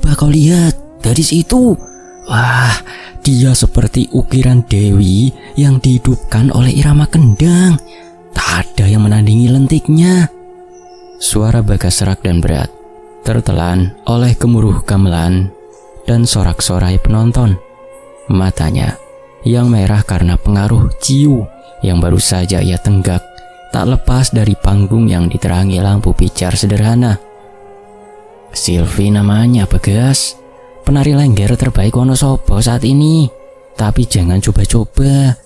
Coba kau lihat, dari situ. Wah, dia seperti ukiran dewi yang dihidupkan oleh irama kendang. Tak ada yang menandingi lentiknya. Suara Bagas serak dan berat, tertelan oleh gemuruh gamelan dan sorak-sorai penonton. Matanya yang merah karena pengaruh ciu yang baru saja ia tenggak tak lepas dari panggung yang diterangi lampu pijar sederhana. Sylvie namanya, Bagas. Penari lengger terbaik Wonosobo saat ini. Tapi jangan coba-coba.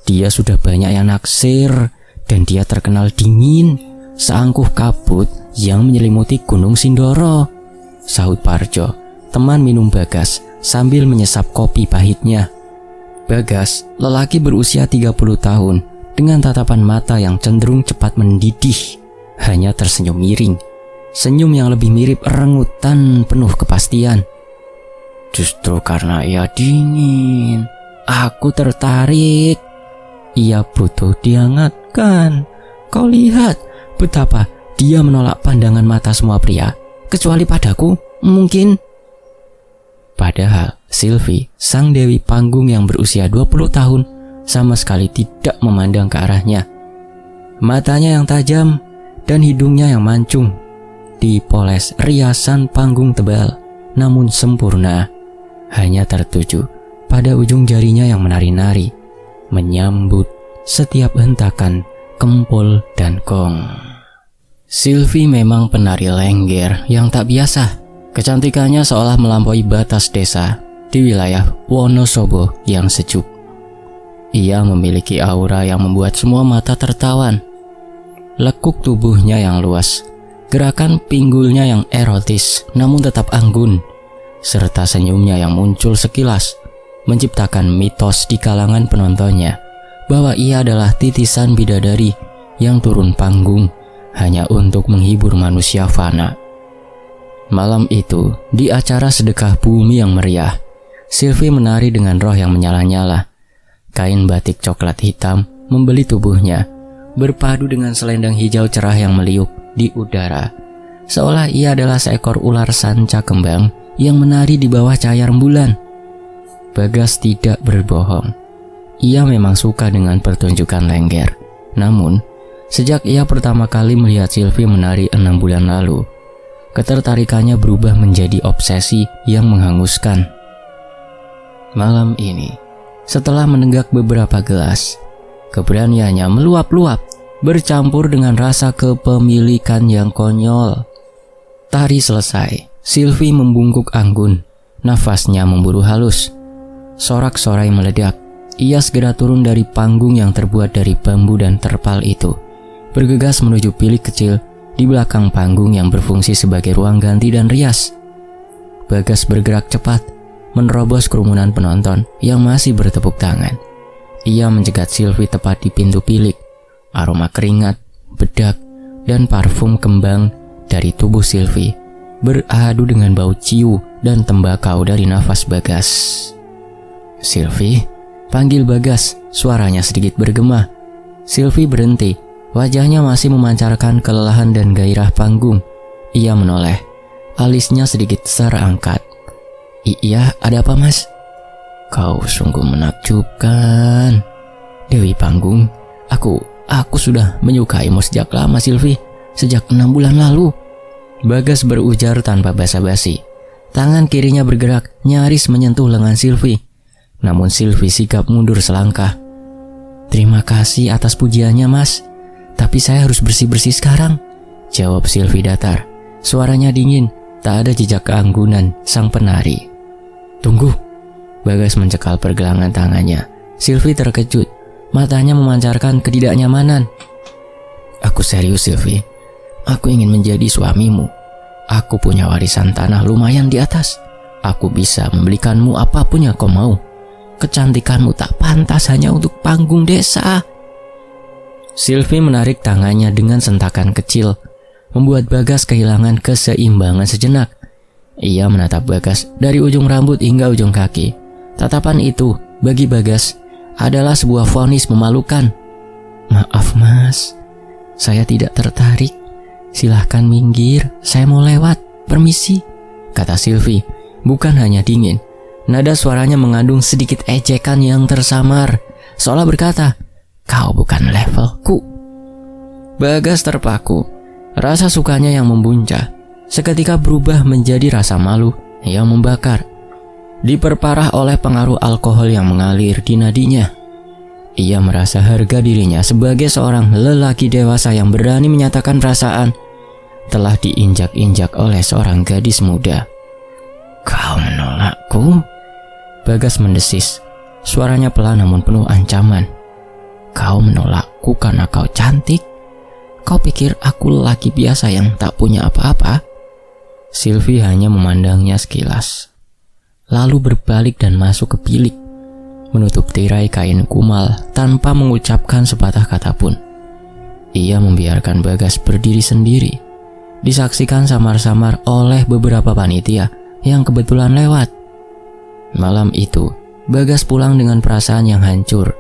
Dia sudah banyak yang naksir dan dia terkenal dingin, seangkuh kabut yang menyelimuti Gunung Sindoro, sahut Parjo, teman minum Bagas sambil menyesap kopi pahitnya. Bagas, lelaki berusia 30 tahun dengan tatapan mata yang cenderung cepat mendidih, hanya tersenyum miring. Senyum yang lebih mirip rengutan penuh kepastian. Justru karena ia dingin, aku tertarik. Ia butuh dihangatkan. Kau lihat betapa dia menolak pandangan mata semua pria, kecuali padaku, mungkin. Padahal Sylvie, sang dewi panggung yang berusia 20 tahun, sama sekali tidak memandang ke arahnya. Matanya yang tajam dan hidungnya yang mancung dipoles riasan panggung tebal namun sempurna, hanya tertuju pada ujung jarinya yang menari-nari, menyambut setiap hentakan kempul dan gong. Sylvie memang penari lengger yang tak biasa. Kecantikannya seolah melampaui batas desa di wilayah Wonosobo yang sejuk. Ia memiliki aura yang membuat semua mata tertawan. Lekuk tubuhnya yang luas, gerakan pinggulnya yang erotis namun tetap anggun, serta senyumnya yang muncul sekilas menciptakan mitos di kalangan penontonnya bahwa ia adalah titisan bidadari yang turun panggung hanya untuk menghibur manusia fana. Malam itu, di acara sedekah bumi yang meriah, Sylvie menari dengan roh yang menyala-nyala. Kain batik coklat hitam membeli tubuhnya, berpadu dengan selendang hijau cerah yang meliuk di udara, seolah ia adalah seekor ular sanca kembang yang menari di bawah cahaya rembulan. Bagas tidak berbohong. Ia memang suka dengan pertunjukan lengger. Namun, sejak ia pertama kali melihat Sylvie menari 6 bulan lalu, ketertarikannya berubah menjadi obsesi yang menghanguskan. Malam ini, setelah menenggak beberapa gelas, keberaniannya meluap-luap bercampur dengan rasa kepemilikan yang konyol. Tari selesai, Sylvie membungkuk anggun, nafasnya memburu halus. Sorak-sorai meledak. Ia segera turun dari panggung yang terbuat dari bambu dan terpal itu, bergegas menuju bilik kecil di belakang panggung yang berfungsi sebagai ruang ganti dan rias. Bagas bergerak cepat, menerobos kerumunan penonton yang masih bertepuk tangan. Ia mencegat Sylvie tepat di pintu bilik. Aroma keringat, bedak, dan parfum kembang dari tubuh Sylvie beradu dengan bau ciu dan tembakau dari nafas Bagas. Sylvie, panggil Bagas, suaranya sedikit bergema. Sylvie berhenti, wajahnya masih memancarkan kelelahan dan gairah panggung. Ia menoleh, alisnya sedikit serangkat. Iya, ada apa mas? Kau sungguh menakjubkan. Dewi panggung, aku sudah menyukaimu sejak lama Sylvie, sejak 6 bulan lalu. Bagas berujar tanpa basa-basi. Tangan kirinya bergerak nyaris menyentuh lengan Sylvie. Namun Sylvie sikap mundur selangkah. Terima kasih atas pujiannya mas, tapi saya harus bersih-bersih sekarang, jawab Sylvie datar. Suaranya dingin, tak ada jejak keanggunan sang penari. Tunggu. Bagas mencekal pergelangan tangannya. Sylvie terkejut, matanya memancarkan ketidaknyamanan. Aku serius Sylvie, aku ingin menjadi suamimu. Aku punya warisan tanah lumayan di atas. Aku bisa membelikanmu apapun yang kau mau. Kecantikanmu tak pantas hanya untuk panggung desa. Sylvie menarik tangannya dengan sentakan kecil, membuat Bagas kehilangan keseimbangan sejenak. Ia menatap Bagas dari ujung rambut hingga ujung kaki. Tatapan itu bagi Bagas adalah sebuah vonis memalukan. Maaf mas, saya tidak tertarik. Silahkan minggir, saya mau lewat, permisi, kata Sylvie bukan hanya dingin. Nada suaranya mengandung sedikit ejekan yang tersamar, seolah berkata, "Kau bukan levelku." Bagas terpaku. Rasa sukanya yang membuncah seketika berubah menjadi rasa malu yang membakar, diperparah oleh pengaruh alkohol yang mengalir di nadinya. Ia merasa harga dirinya sebagai seorang lelaki dewasa yang berani menyatakan perasaan telah diinjak-injak oleh seorang gadis muda. "Kau menolakku?" Bagas mendesis. Suaranya pelan namun penuh ancaman. "Kau menolakku karena kau cantik? Kau pikir aku lelaki biasa yang tak punya apa-apa?" Sylvie hanya memandangnya sekilas, lalu berbalik dan masuk ke bilik, menutup tirai kain kumal tanpa mengucapkan sepatah kata pun. Ia membiarkan Bagas berdiri sendiri, disaksikan samar-samar oleh beberapa panitia yang kebetulan lewat. Malam itu, Bagas pulang dengan perasaan yang hancur.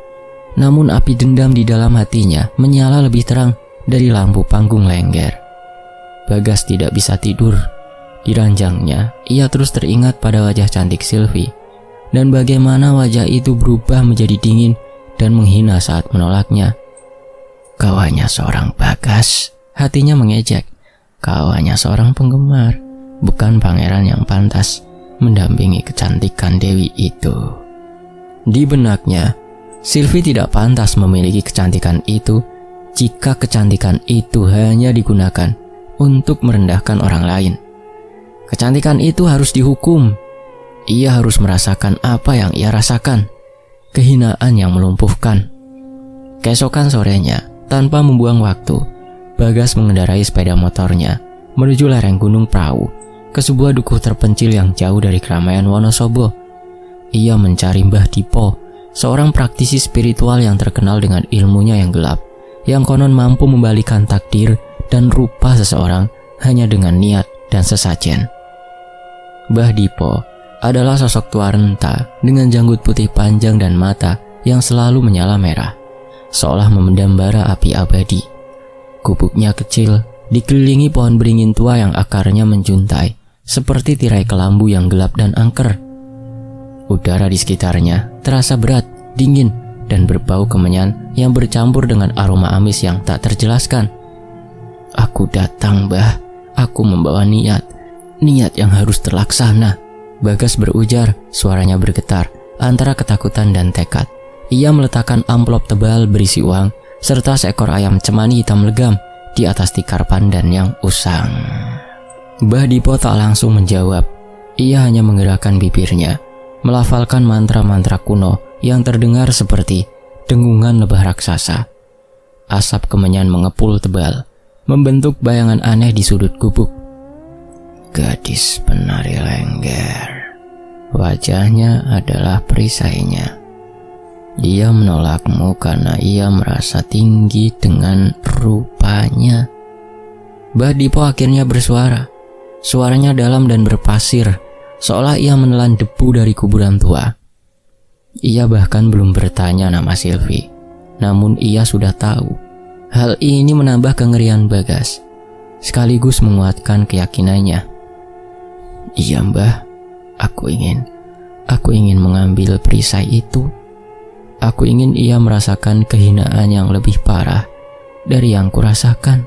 Namun api dendam di dalam hatinya menyala lebih terang dari lampu panggung Lengger. Bagas tidak bisa tidur. Di ranjangnya, ia terus teringat pada wajah cantik Sylvie dan bagaimana wajah itu berubah menjadi dingin dan menghina saat menolaknya. "Kau hanya seorang Bagas," hatinya mengejek. "Kau hanya seorang penggemar, bukan pangeran yang pantas mendampingi kecantikan Dewi itu." Di benaknya, Sylvie tidak pantas memiliki kecantikan itu jika kecantikan itu hanya digunakan untuk merendahkan orang lain. Kecantikan itu harus dihukum. Ia harus merasakan apa yang ia rasakan, kehinaan yang melumpuhkan. Keesokan sorenya, tanpa membuang waktu, Bagas mengendarai sepeda motornya menuju lereng Gunung Prau ke sebuah dukuh terpencil yang jauh dari keramaian Wonosobo. Ia mencari Mbah Dipo, seorang praktisi spiritual yang terkenal dengan ilmunya yang gelap, yang konon mampu membalikan takdir dan rupa seseorang hanya dengan niat dan sesajen. Mbah Dipo adalah sosok tua renta dengan janggut putih panjang dan mata yang selalu menyala merah, seolah memendam bara api abadi. Gubuknya kecil, dikelilingi pohon beringin tua yang akarnya menjuntai, seperti tirai kelambu yang gelap dan angker. Udara di sekitarnya terasa berat, dingin, dan berbau kemenyan yang bercampur dengan aroma amis yang tak terjelaskan. "Aku datang, Mbah. Aku membawa niat yang harus terlaksana," Bagas berujar, suaranya bergetar antara ketakutan dan tekad. Ia meletakkan amplop tebal berisi uang serta seekor ayam cemani hitam legam di atas tikar pandan yang usang. Mbah Dipo tak langsung menjawab. Ia hanya menggerakkan bibirnya, melafalkan mantra-mantra kuno yang terdengar seperti dengungan lebah raksasa. Asap kemenyan mengepul tebal, membentuk bayangan aneh di sudut gubuk. Gadis penari Lengger. Wajahnya adalah perisainya. Dia menolakmu karena ia merasa tinggi dengan rupanya. Mbah Dipo akhirnya bersuara. Suaranya dalam dan berpasir, seolah ia menelan debu dari kuburan tua. Ia bahkan belum bertanya nama Sylvie, namun ia sudah tahu. Hal ini menambah kengerian Bagas, sekaligus menguatkan keyakinannya. "Iya, Mbah, aku ingin mengambil perisai itu. Aku ingin ia merasakan kehinaan yang lebih parah dari yang kurasakan.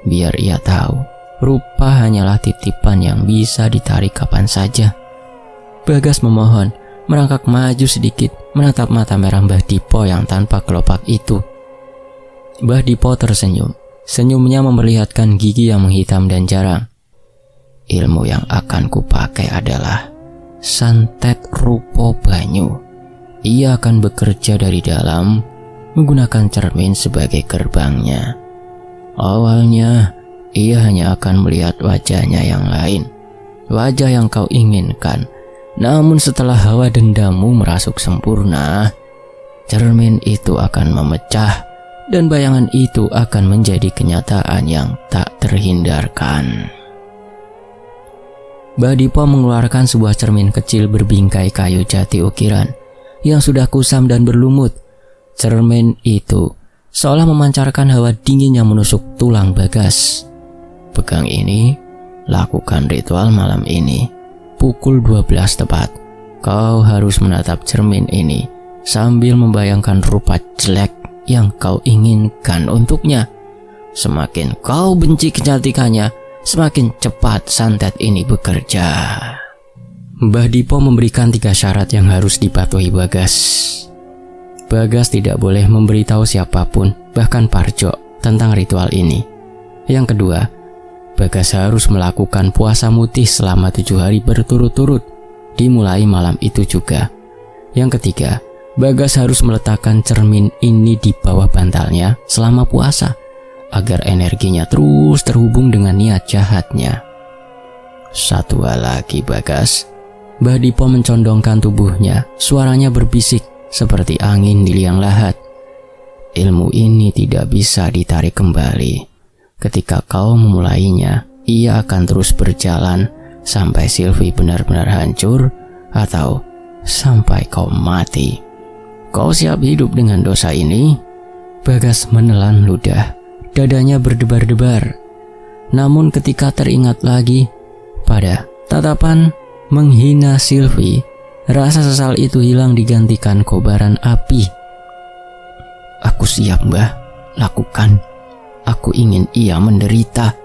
Biar ia tahu, rupa hanyalah titipan yang bisa ditarik kapan saja." Bagas memohon, merangkak maju sedikit, menatap mata merah Mbah Dipo yang tanpa kelopak itu. Mbah Dipo tersenyum. Senyumnya memperlihatkan gigi yang menghitam dan jarang. "Ilmu yang akan kupakai adalah santet rupo banyu. Ia akan bekerja dari dalam, menggunakan cermin sebagai gerbangnya. Awalnya, ia hanya akan melihat wajahnya yang lain, wajah yang kau inginkan. Namun setelah hawa dendammu merasuk sempurna, cermin itu akan memecah dan bayangan itu akan menjadi kenyataan yang tak terhindarkan." Mbah Dipo mengeluarkan sebuah cermin kecil berbingkai kayu jati ukiran yang sudah kusam dan berlumut. Cermin itu seolah memancarkan hawa dingin yang menusuk tulang Bagas. "Pegang ini, lakukan ritual malam ini. pukul 12 tepat, kau harus menatap cermin ini sambil membayangkan rupa jelek yang kau inginkan untuknya. Semakin kau benci kecantikannya, semakin cepat santet ini bekerja. Mbah Dipo memberikan 3 syarat yang harus dipatuhi Bagas. Bagas tidak boleh memberitahu siapapun, bahkan Parjo, tentang ritual ini. Yang kedua, Bagas harus melakukan puasa mutih selama 7 hari berturut-turut, dimulai malam itu juga. Yang ketiga, Bagas harus meletakkan cermin ini di bawah bantalnya selama puasa, agar energinya terus terhubung dengan niat jahatnya. Satu hal lagi Bagas, Mbah Dipo mencondongkan tubuhnya, suaranya berbisik seperti angin di liang lahat. Ilmu ini tidak bisa ditarik kembali. Ketika kau memulainya, ia akan terus berjalan sampai Sylvie benar-benar hancur atau sampai kau mati. Kau siap hidup dengan dosa ini? Bagas menelan ludah, dadanya berdebar-debar. Namun ketika teringat lagi pada tatapan menghina Sylvie, rasa sesal itu hilang digantikan kobaran api. Aku siap Mbah, lakukan. Aku ingin ia menderita.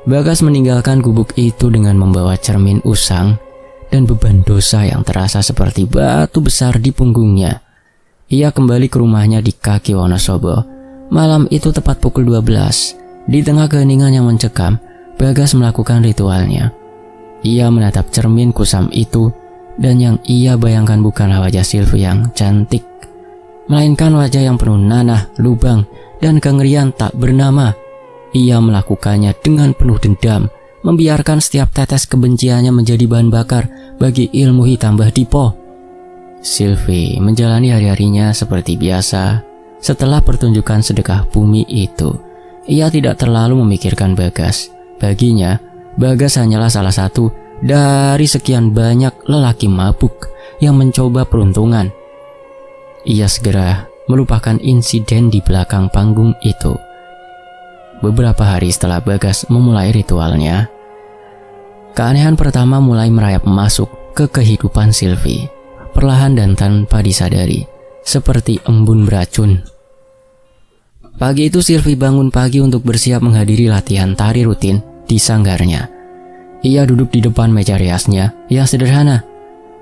Bagas meninggalkan gubuk itu dengan membawa cermin usang dan beban dosa yang terasa seperti batu besar di punggungnya. Ia kembali ke rumahnya di kaki Wonosobo. Malam itu tepat pukul 12. Di tengah keheningan yang mencekam, Bagas melakukan ritualnya. Ia menatap cermin kusam itu, dan yang ia bayangkan bukanlah wajah Sylvie yang cantik, melainkan wajah yang penuh nanah, lubang, dan kengerian tak bernama. Ia melakukannya dengan penuh dendam, membiarkan setiap tetes kebenciannya menjadi bahan bakar bagi ilmu hitam Mbah Dipo. Sylvie menjalani hari-harinya seperti biasa. Setelah pertunjukan sedekah bumi itu, ia tidak terlalu memikirkan Bagas. Baginya, Bagas hanyalah salah satu dari sekian banyak lelaki mabuk yang mencoba peruntungan. Ia segera melupakan insiden di belakang panggung itu. Beberapa hari setelah Bagas memulai ritualnya, keanehan pertama mulai merayap masuk ke kehidupan Sylvie, perlahan dan tanpa disadari, seperti embun beracun. Pagi itu Sylvie bangun pagi untuk bersiap menghadiri latihan tari rutin di sanggarnya. Ia duduk di depan meja riasnya yang sederhana.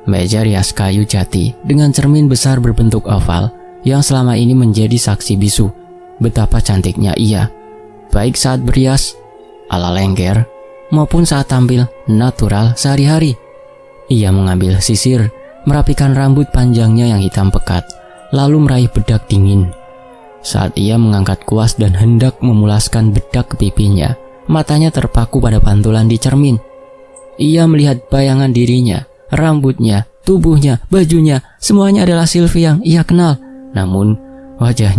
Meja rias kayu jati dengan cermin besar berbentuk oval yang selama ini menjadi saksi bisu betapa cantiknya ia, baik saat berias ala lengger maupun saat tampil natural sehari-hari. Ia mengambil sisir, merapikan rambut panjangnya yang hitam pekat, lalu meraih bedak dingin. Saat ia mengangkat kuas dan hendak memulaskan bedak ke pipinya, matanya terpaku pada pantulan di cermin. Ia melihat bayangan dirinya, rambutnya, tubuhnya, bajunya, semuanya adalah Sylvie yang ia kenal. Namun wajah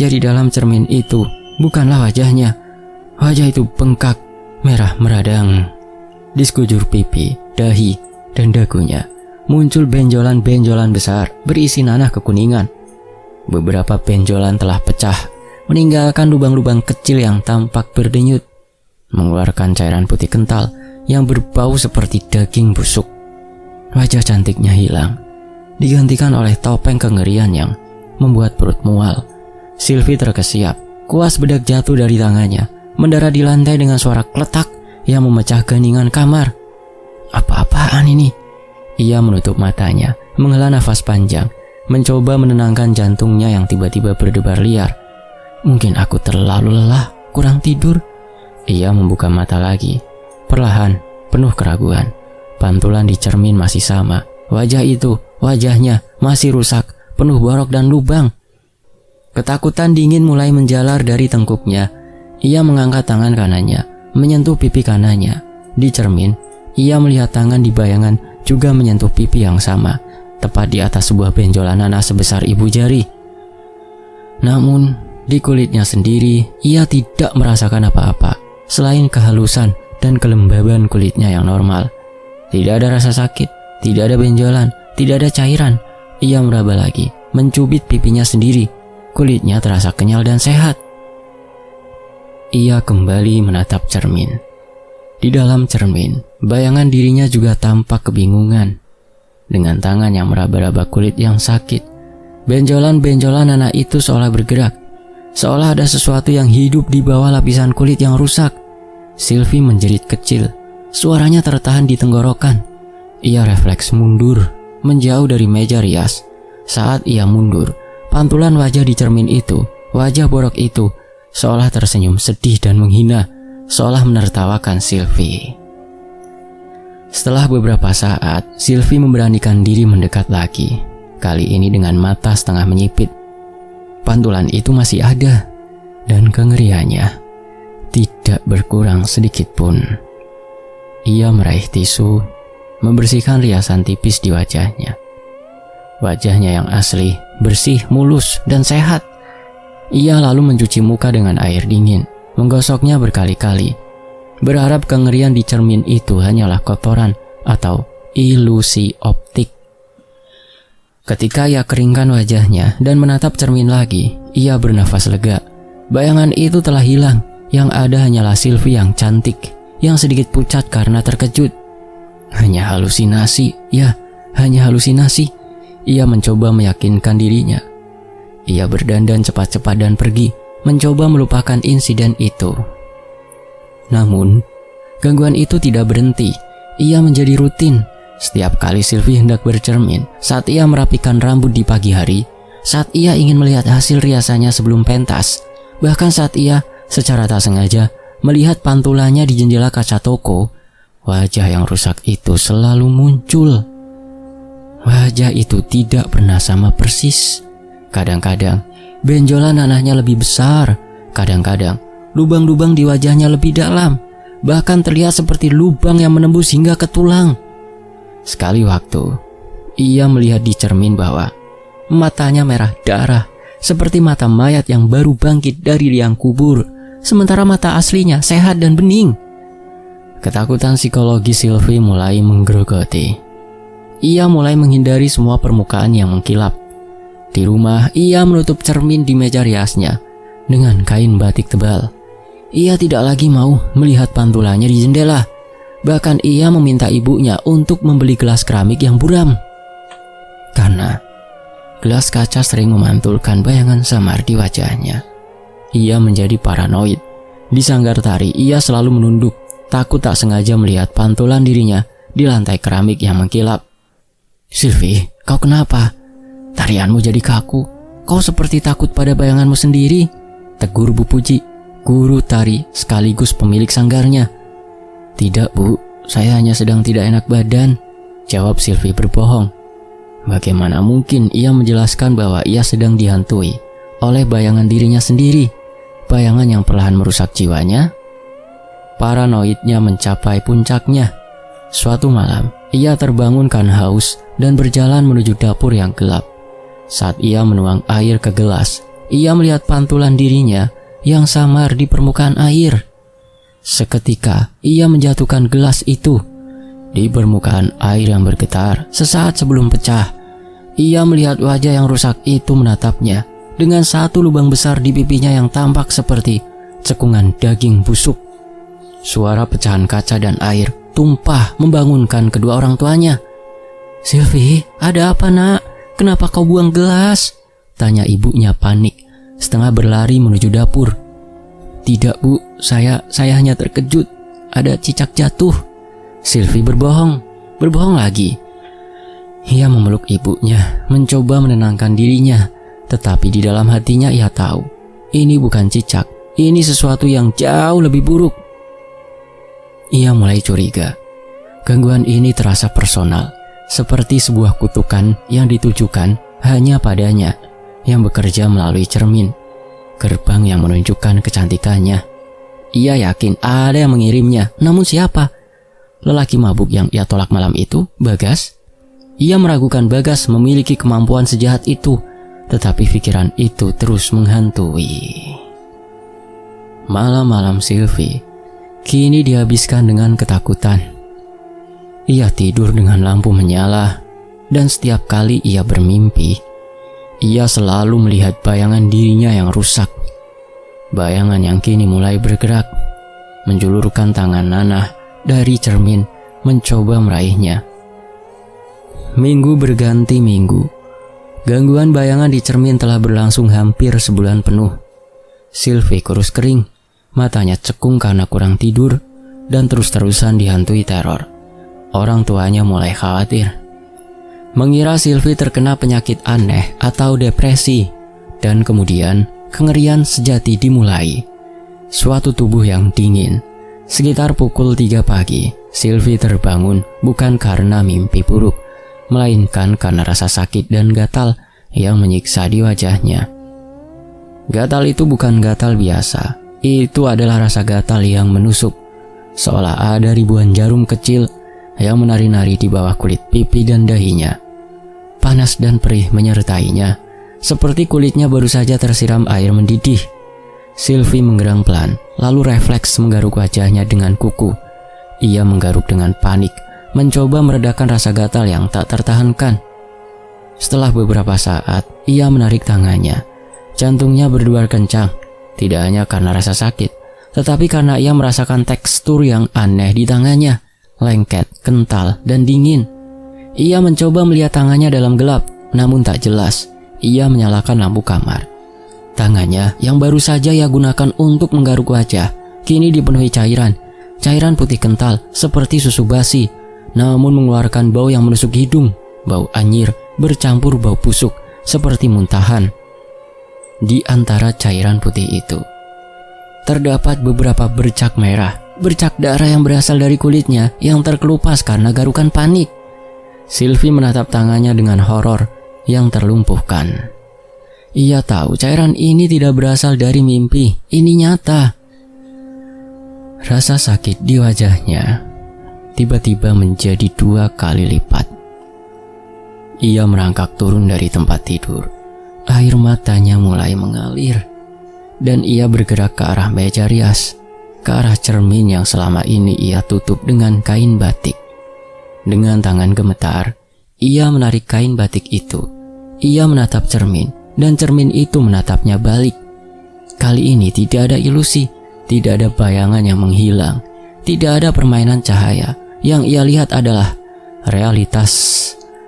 di dalam cermin itu bukanlah wajahnya. Wajah itu bengkak, merah meradang. Di sekujur pipi, dahi, dan dagunya muncul benjolan-benjolan besar berisi nanah kekuningan. Beberapa benjolan telah pecah, meninggalkan lubang-lubang kecil yang tampak berdenyut, mengeluarkan cairan putih kental yang berbau seperti daging busuk. Wajah cantiknya hilang, digantikan oleh topeng kengerian yang membuat perut mual. Sylvie terkesiap, kuas bedak jatuh dari tangannya, mendarat di lantai dengan suara kletak yang memecah keheningan kamar. Apa-apaan ini? Ia menutup matanya, menghela nafas panjang, mencoba menenangkan jantungnya yang tiba-tiba berdebar liar. Mungkin aku terlalu lelah, kurang tidur. Ia membuka mata lagi, perlahan, penuh keraguan. Pantulan di cermin masih sama. Wajahnya masih rusak, penuh borok dan lubang. Ketakutan dingin mulai menjalar dari tengkuknya. Ia mengangkat tangan kanannya, menyentuh pipi kanannya. Di cermin, ia melihat tangan di bayangan juga menyentuh pipi yang sama, tepat di atas sebuah benjolan nanah sebesar ibu jari. Namun, di kulitnya sendiri, ia tidak merasakan apa-apa, selain kehalusan dan kelembaban kulitnya yang normal. Tidak ada rasa sakit, tidak ada benjolan, tidak ada cairan. Ia meraba lagi, mencubit pipinya sendiri. Kulitnya terasa kenyal dan sehat. Ia kembali menatap cermin. Di dalam cermin, bayangan dirinya juga tampak kebingungan. Dengan tangan yang meraba-raba kulit yang sakit, benjolan-benjolan anak itu seolah bergerak, seolah ada sesuatu yang hidup di bawah lapisan kulit yang rusak. Sylvie menjerit kecil, suaranya tertahan di tenggorokan. Ia refleks mundur, menjauh dari meja rias. Saat ia mundur, pantulan wajah di cermin itu, wajah borok itu, seolah tersenyum sedih dan menghina, seolah menertawakan Sylvie. Setelah beberapa saat, Sylvie memberanikan diri mendekat lagi. Kali ini dengan mata setengah menyipit. Pantulan itu masih ada, dan kengeriannya tidak berkurang sedikit pun. Ia meraih tisu, membersihkan riasan tipis di wajahnya. Wajahnya yang asli, bersih, mulus, dan sehat. Ia lalu mencuci muka dengan air dingin, menggosoknya berkali-kali, berharap kengerian di cermin itu hanyalah kotoran atau ilusi optik. Ketika ia keringkan wajahnya dan menatap cermin lagi, ia bernafas lega. Bayangan itu telah hilang, yang ada hanyalah Sylvie yang cantik, yang sedikit pucat karena terkejut. Hanya halusinasi, ya, hanya halusinasi. Ia mencoba meyakinkan dirinya. Ia berdandan cepat-cepat dan pergi, mencoba melupakan insiden itu. Namun, gangguan itu tidak berhenti. Ia menjadi rutin. Setiap kali Sylvie hendak bercermin, saat ia merapikan rambut di pagi hari, saat ia ingin melihat hasil riasannya sebelum pentas, bahkan saat ia secara tak sengaja melihat pantulannya di jendela kaca toko, wajah yang rusak itu selalu muncul. Wajah itu tidak pernah sama persis. Kadang-kadang benjolan nanahnya lebih besar, kadang-kadang lubang-lubang di wajahnya lebih dalam, bahkan terlihat seperti lubang yang menembus hingga ke tulang. Sekali waktu, ia melihat di cermin bahwa matanya merah darah, seperti mata mayat yang baru bangkit dari liang kubur, sementara mata aslinya sehat dan bening. Ketakutan psikologi Sylvie mulai menggerogoti. Ia mulai menghindari semua permukaan yang mengkilap. Di rumah, ia menutup cermin di meja riasnya dengan kain batik tebal. Ia tidak lagi mau melihat pantulannya di jendela. Bahkan ia meminta ibunya untuk membeli gelas keramik yang buram. Karena gelas kaca sering memantulkan bayangan samar di wajahnya. Ia menjadi paranoid. Di sanggar tari, ia selalu menunduk, takut tak sengaja melihat pantulan dirinya di lantai keramik yang mengkilap. "Sylvie, kau kenapa? Tarianmu jadi kaku. Kau seperti takut pada bayanganmu sendiri," tegur Bu Puji, guru tari sekaligus pemilik sanggarnya. "Tidak, Bu, saya hanya sedang tidak enak badan," jawab Sylvie berbohong. Bagaimana mungkin ia menjelaskan bahwa ia sedang dihantui oleh bayangan dirinya sendiri, bayangan yang perlahan merusak jiwanya? Paranoidnya mencapai puncaknya. Suatu malam, ia terbangun karena haus dan berjalan menuju dapur yang gelap. Saat ia menuang air ke gelas, ia melihat pantulan dirinya yang samar di permukaan air. Seketika, ia menjatuhkan gelas itu. Di permukaan air yang bergetar, sesaat sebelum pecah, ia melihat wajah yang rusak itu menatapnya dengan satu lubang besar di pipinya yang tampak seperti cekungan daging busuk. Suara pecahan kaca dan air tumpah membangunkan kedua orang tuanya. "Sylvie, ada apa nak? Kenapa kau buang gelas?" tanya ibunya panik, setengah berlari menuju dapur. "Tidak, Bu, saya hanya terkejut. Ada cicak jatuh." Sylvie berbohong lagi. Ia memeluk ibunya, mencoba menenangkan dirinya, tetapi di dalam hatinya ia tahu, ini bukan cicak, ini sesuatu yang jauh lebih buruk. Ia mulai curiga. Gangguan ini terasa personal, seperti sebuah kutukan yang ditujukan hanya padanya, yang bekerja melalui cermin, gerbang yang menunjukkan kecantikannya. Ia yakin ada yang mengirimnya, namun siapa? Lelaki mabuk yang ia tolak malam itu, Bagas? Ia meragukan Bagas memiliki kemampuan sejahat itu, tetapi pikiran itu terus menghantui. Malam-malam Sylvie kini dihabiskan dengan ketakutan. Ia tidur dengan lampu menyala, dan setiap kali ia bermimpi, ia selalu melihat bayangan dirinya yang rusak. Bayangan yang kini mulai bergerak, menjulurkan tangan nanah dari cermin, mencoba meraihnya. Minggu berganti minggu. Gangguan bayangan di cermin telah berlangsung hampir sebulan penuh. Sylvie kurus kering, matanya cekung karena kurang tidur, dan terus-terusan dihantui teror. Orang tuanya mulai khawatir, mengira Sylvie terkena penyakit aneh atau depresi, dan kemudian kengerian sejati dimulai. Suatu tubuh yang dingin. Sekitar pukul 3 pagi, Sylvie terbangun bukan karena mimpi buruk, melainkan karena rasa sakit dan gatal yang menyiksa di wajahnya. Gatal itu bukan gatal biasa, itu adalah rasa gatal yang menusuk, seolah ada ribuan jarum kecil yang menari-nari di bawah kulit pipi dan dahinya. Panas dan perih menyertainya, seperti kulitnya baru saja tersiram air mendidih. Sylvie menggerang pelan, lalu refleks menggaruk wajahnya dengan kuku. Ia menggaruk dengan panik, mencoba meredakan rasa gatal yang tak tertahankan. Setelah beberapa saat, ia menarik tangannya. Jantungnya berdebar kencang, tidak hanya karena rasa sakit, tetapi karena ia merasakan tekstur yang aneh di tangannya, lengket, kental, dan dingin. Ia mencoba melihat tangannya dalam gelap, namun tak jelas. Ia menyalakan lampu kamar. Tangannya yang baru saja ia gunakan untuk menggaruk wajah, kini dipenuhi cairan putih kental seperti susu basi, namun mengeluarkan bau yang menusuk hidung, bau anyir bercampur bau busuk seperti muntahan. Di antara cairan putih itu, terdapat beberapa bercak merah, bercak darah yang berasal dari kulitnya yang terkelupas karena garukan panik. Sylvie menatap tangannya dengan horor yang terlumpuhkan. Ia tahu cairan ini tidak berasal dari mimpi, ini nyata. Rasa sakit di wajahnya tiba-tiba menjadi 2 kali lipat. Ia merangkak turun dari tempat tidur. Air matanya mulai mengalir, dan ia bergerak ke arah meja rias, ke arah cermin yang selama ini ia tutup dengan kain batik. Dengan tangan gemetar, ia menarik kain batik itu. Ia menatap cermin, dan cermin itu menatapnya balik. Kali ini tidak ada ilusi, tidak ada bayangan yang menghilang, tidak ada permainan cahaya. Yang ia lihat adalah realitas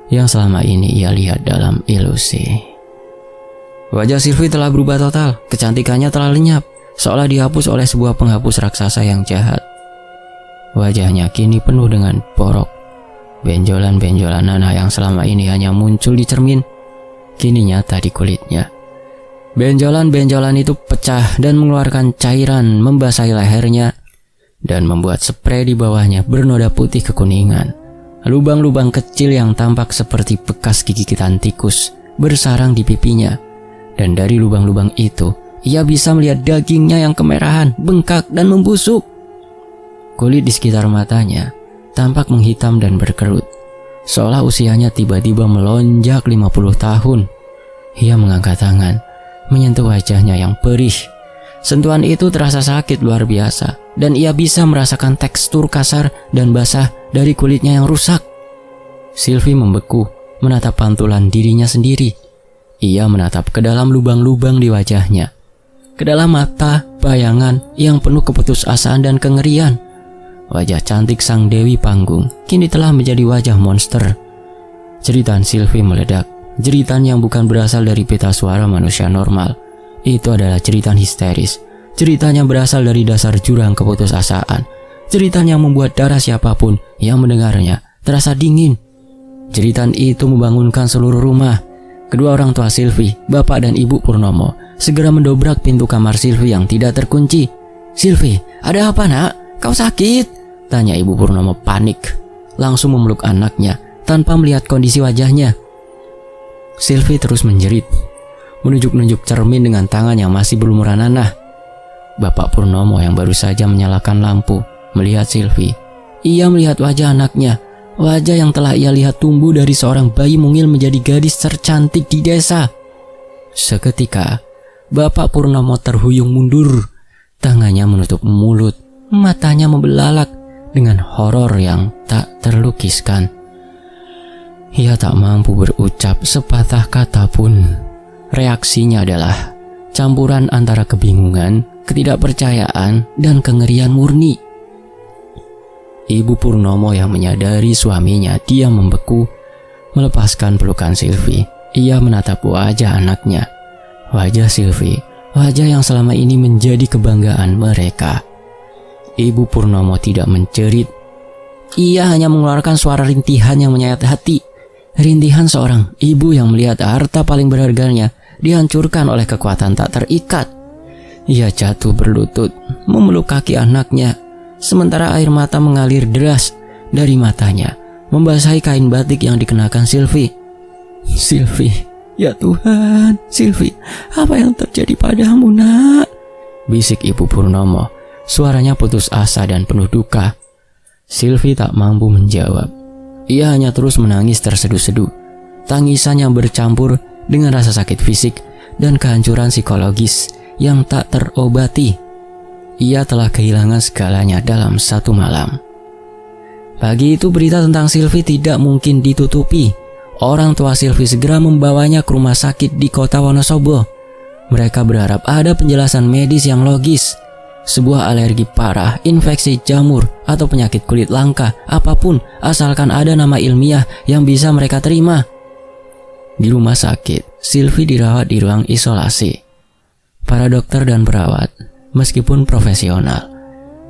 yang selama ini ia lihat dalam ilusi. Wajah Sylvie telah berubah total, kecantikannya telah lenyap, seolah dihapus oleh sebuah penghapus raksasa yang jahat. Wajahnya kini penuh dengan borok. Benjolan-benjolan nanah yang selama ini hanya muncul di cermin, kini nyata di kulitnya. Benjolan-benjolan itu pecah dan mengeluarkan cairan membasahi lehernya dan membuat sprei di bawahnya bernoda putih kekuningan. Lubang-lubang kecil yang tampak seperti bekas gigitan tikus bersarang di pipinya, dan dari lubang-lubang itu ia bisa melihat dagingnya yang kemerahan, bengkak, dan membusuk. Kulit di sekitar matanya tampak menghitam dan berkerut, seolah usianya tiba-tiba melonjak 50 tahun. Ia mengangkat tangan, menyentuh wajahnya yang perih. Sentuhan itu terasa sakit luar biasa, dan ia bisa merasakan tekstur kasar dan basah dari kulitnya yang rusak. Sylvie membeku, menatap pantulan dirinya sendiri. Ia menatap ke dalam lubang-lubang di wajahnya, ke dalam mata bayangan yang penuh keputusasaan dan kengerian. Wajah cantik sang Dewi Panggung kini telah menjadi wajah monster. Jeritan Sylvie meledak, jeritan yang bukan berasal dari pita suara manusia normal. Itu adalah jeritan histeris, jeritan yang berasal dari dasar jurang keputusasaan, jeritan yang membuat darah siapapun yang mendengarnya terasa dingin. Jeritan itu membangunkan seluruh rumah. Kedua orang tua Sylvie, Bapak dan Ibu Purnomo, segera mendobrak pintu kamar Sylvie yang tidak terkunci. "Sylvie, ada apa nak? Kau sakit?" tanya Ibu Purnomo panik, langsung memeluk anaknya tanpa melihat kondisi wajahnya. Sylvie terus menjerit, menunjuk-nunjuk cermin dengan tangan yang masih berlumuran nanah. Bapak Purnomo yang baru saja menyalakan lampu melihat Sylvie. Ia melihat wajah anaknya, wajah yang telah ia lihat tumbuh dari seorang bayi mungil menjadi gadis tercantik di desa. Seketika, Bapak Purnomo terhuyung mundur, tangannya menutup mulut, matanya membelalak dengan horor yang tak terlukiskan. Ia tak mampu berucap sepatah kata pun. Reaksinya adalah campuran antara kebingungan, ketidakpercayaan, dan kengerian murni. Ibu Purnomo yang menyadari suaminya diam membeku, melepaskan pelukan Silvi. Ia menatap wajah anaknya. Wajah Silvi, wajah yang selama ini menjadi kebanggaan mereka. Ibu Purnomo tidak menjerit. Ia hanya mengeluarkan suara rintihan yang menyayat hati. Rintihan seorang ibu yang melihat harta paling berharganya dihancurkan oleh kekuatan tak terikat. Ia jatuh berlutut, memeluk kaki anaknya, sementara air mata mengalir deras dari matanya, membasahi kain batik yang dikenakan Silvi. Silvi, ya Tuhan, Silvi, apa yang terjadi padamu, nak? Bisik Ibu Purnomo, suaranya putus asa dan penuh duka. Silvi tak mampu menjawab. Ia hanya terus menangis terseduh-seduh. Tangisan yang bercampur dengan rasa sakit fisik dan kehancuran psikologis yang tak terobati. Ia telah kehilangan segalanya dalam satu malam. Pagi itu berita tentang Silvi tidak mungkin ditutupi. Orang tua Silvi segera membawanya ke rumah sakit di kota Wonosobo. Mereka berharap ada penjelasan medis yang logis. Sebuah alergi parah, infeksi jamur, atau penyakit kulit langka, apapun asalkan ada nama ilmiah yang bisa mereka terima. Di rumah sakit, Silvi dirawat di ruang isolasi. Para dokter dan perawat, meskipun profesional,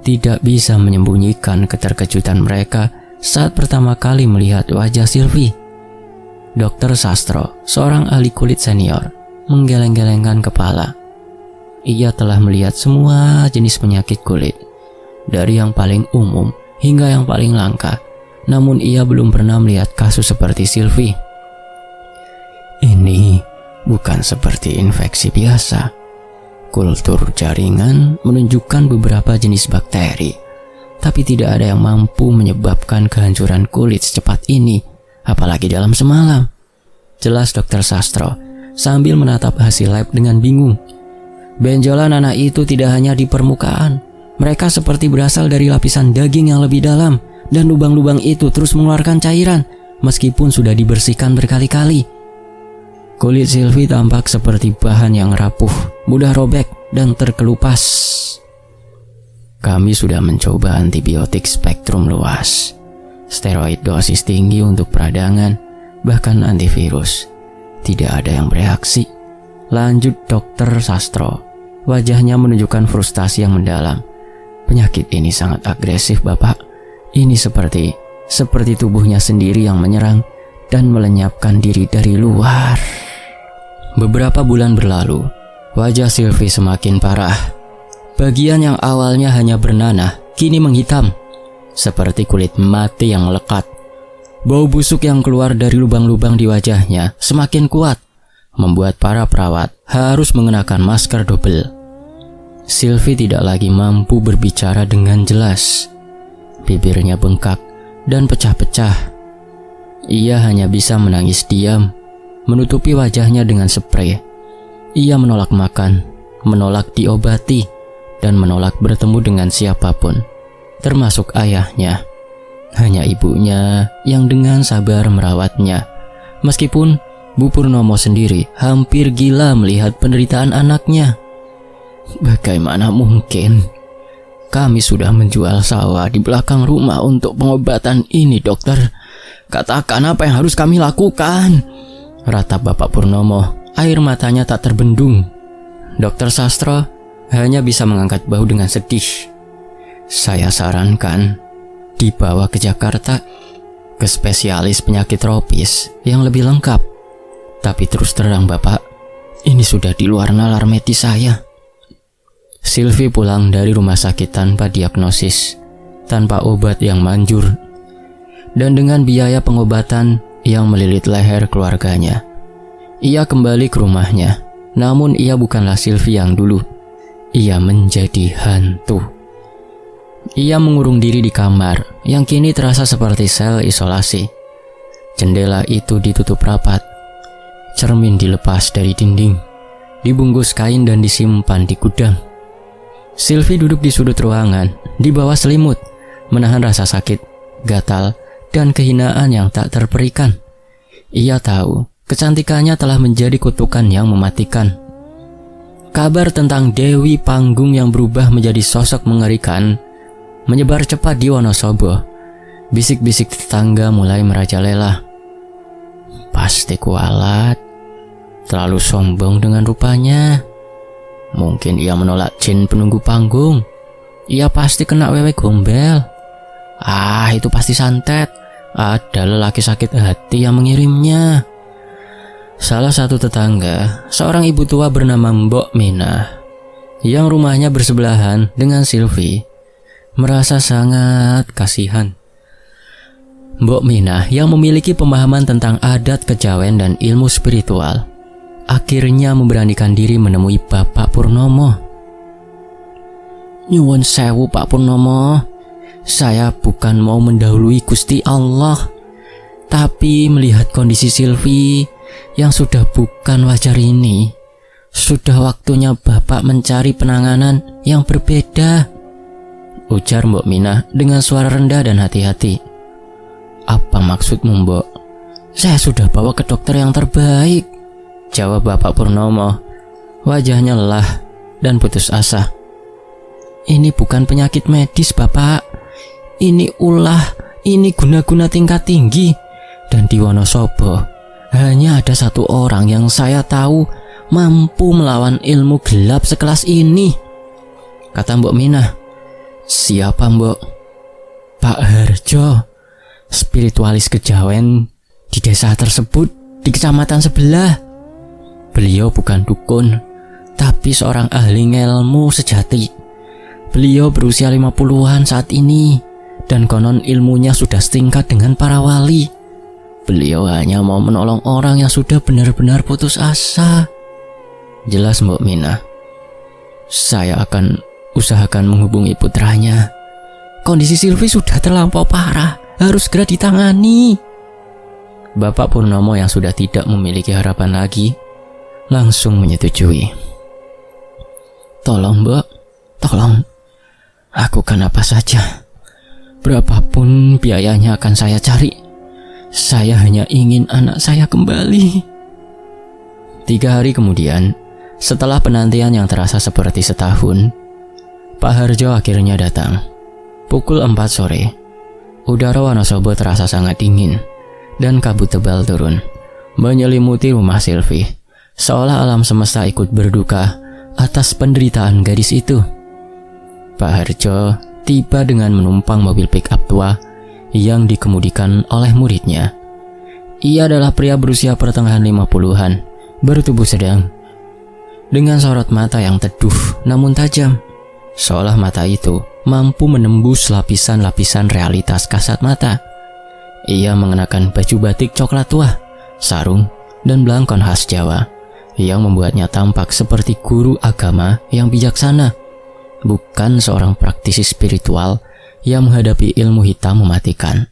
tidak bisa menyembunyikan keterkejutan mereka saat pertama kali melihat wajah Silvi. Dr. Sastro, seorang ahli kulit senior, menggeleng-gelengkan kepala. Ia telah melihat semua jenis penyakit kulit, dari yang paling umum hingga yang paling langka. Namun ia belum pernah melihat kasus seperti Silvi. Ini bukan seperti infeksi biasa. Kultur jaringan menunjukkan beberapa jenis bakteri, tapi tidak ada yang mampu menyebabkan kehancuran kulit secepat ini, apalagi dalam semalam. Jelas Dr. Sastro sambil menatap hasil lab dengan bingung. Benjolan anak itu tidak hanya di permukaan. Mereka seperti berasal dari lapisan daging yang lebih dalam, dan lubang-lubang itu terus mengeluarkan cairan meskipun sudah dibersihkan berkali-kali. Kulit Silvi tampak seperti bahan yang rapuh, mudah robek dan terkelupas. Kami sudah mencoba antibiotik spektrum luas, steroid dosis tinggi untuk peradangan, bahkan antivirus. Tidak ada yang bereaksi. Lanjut Dr. Sastro. Wajahnya menunjukkan frustasi yang mendalam. Penyakit ini sangat agresif, Bapak. Ini seperti tubuhnya sendiri yang menyerang dan melenyapkan diri dari luar. Beberapa bulan berlalu, wajah Silvi semakin parah. Bagian yang awalnya hanya bernanah, kini menghitam, seperti kulit mati yang melekat. Bau busuk yang keluar dari lubang-lubang di wajahnya semakin kuat, membuat para perawat harus mengenakan masker double. Silvi tidak lagi mampu berbicara dengan jelas. Bibirnya bengkak dan pecah-pecah. Ia hanya bisa menangis diam, menutupi wajahnya dengan sprei. Ia menolak makan, menolak diobati, dan menolak bertemu dengan siapapun, termasuk ayahnya. Hanya ibunya yang dengan sabar merawatnya. Meskipun Bu Purnomo sendiri hampir gila melihat penderitaan anaknya. Bagaimana mungkin? Kami sudah menjual sawah di belakang rumah untuk pengobatan ini, dokter. Katakan apa yang harus kami lakukan? Ratap Bapak Purnomo, air matanya tak terbendung. Dr. Sastro hanya bisa mengangkat bahu dengan sedih. Saya sarankan dibawa ke Jakarta, ke spesialis penyakit tropis yang lebih lengkap. Tapi terus terang Bapak, ini sudah di luar nalar medis saya. Silvi pulang dari rumah sakit tanpa diagnosis, tanpa obat yang manjur, dan dengan biaya pengobatan yang melilit leher keluarganya. Ia kembali ke rumahnya, namun ia bukanlah Silvi yang dulu. Ia menjadi hantu. Ia mengurung diri di kamar yang kini terasa seperti sel isolasi. Jendela itu ditutup rapat. Cermin dilepas dari dinding, dibungkus kain dan disimpan di gudang. Silvi duduk di sudut ruangan, di bawah selimut, menahan rasa sakit, gatal, dan kehinaan yang tak terperikan. Ia tahu kecantikannya telah menjadi kutukan yang mematikan. Kabar tentang Dewi Panggung yang berubah menjadi sosok mengerikan menyebar cepat di Wonosobo. Bisik-bisik tetangga mulai merajalela. Pasti kualat, terlalu sombong dengan rupanya. Mungkin ia menolak jin penunggu panggung. Ia pasti kena wewe gombel. Itu pasti santet. Ada lelaki sakit hati yang mengirimnya. Salah satu tetangga, seorang ibu tua bernama Mbok Minah, yang rumahnya bersebelahan dengan Silvi, merasa sangat kasihan. Mbok Minah yang memiliki pemahaman tentang adat kejawen dan ilmu spiritual, akhirnya memberanikan diri menemui Bapak Purnomo. Nyuwun sewu Pak Purnomo, saya bukan mau mendahului Gusti Allah, tapi melihat kondisi Silvi yang sudah bukan wajar ini, sudah waktunya Bapak mencari penanganan yang berbeda, ujar Mbok Minah dengan suara rendah dan hati-hati. Apa maksudmu, Mbok? Saya sudah bawa ke dokter yang terbaik, jawab Bapak Purnomo. Wajahnya lelah dan putus asa. Ini bukan penyakit medis, Bapak. Ini ulah, ini guna-guna tingkat tinggi. Dan di Wonosobo hanya ada satu orang yang saya tahu mampu melawan ilmu gelap sekelas ini, kata Mbok Minah. Siapa, Mbok? Pak Harjo, spiritualis kejawen di desa tersebut, di kecamatan sebelah. Beliau bukan dukun, tapi seorang ahli ilmu sejati. Beliau berusia 50-an saat ini, dan konon ilmunya sudah setingkat dengan para wali. Beliau hanya mau menolong orang yang sudah benar-benar putus asa, jelas Mbok Minah. Saya akan usahakan menghubungi putranya. Kondisi Silvi sudah terlampau parah, harus segera ditangani. Bapak Purnomo yang sudah tidak memiliki harapan lagi, langsung menyetujui. Tolong, Mbok, tolong. Lakukan apa saja. Berapapun biayanya akan saya cari. Saya hanya ingin anak saya kembali. 3 hari kemudian, setelah penantian yang terasa seperti setahun, Pak Harjo akhirnya datang. Pukul 4 sore, udara Wonosobo terasa sangat dingin, dan kabut tebal turun, menyelimuti rumah Silvi, seolah alam semesta ikut berduka atas penderitaan gadis itu. Pak Harjo tiba dengan menumpang mobil pick-up tua yang dikemudikan oleh muridnya. Ia adalah pria berusia pertengahan 50-an, bertubuh sedang, dengan sorot mata yang teduh namun tajam, seolah mata itu mampu menembus lapisan-lapisan realitas kasat mata. Ia mengenakan baju batik coklat tua, sarung, dan belangkon khas Jawa, yang membuatnya tampak seperti guru agama yang bijaksana, bukan seorang praktisi spiritual yang menghadapi ilmu hitam mematikan.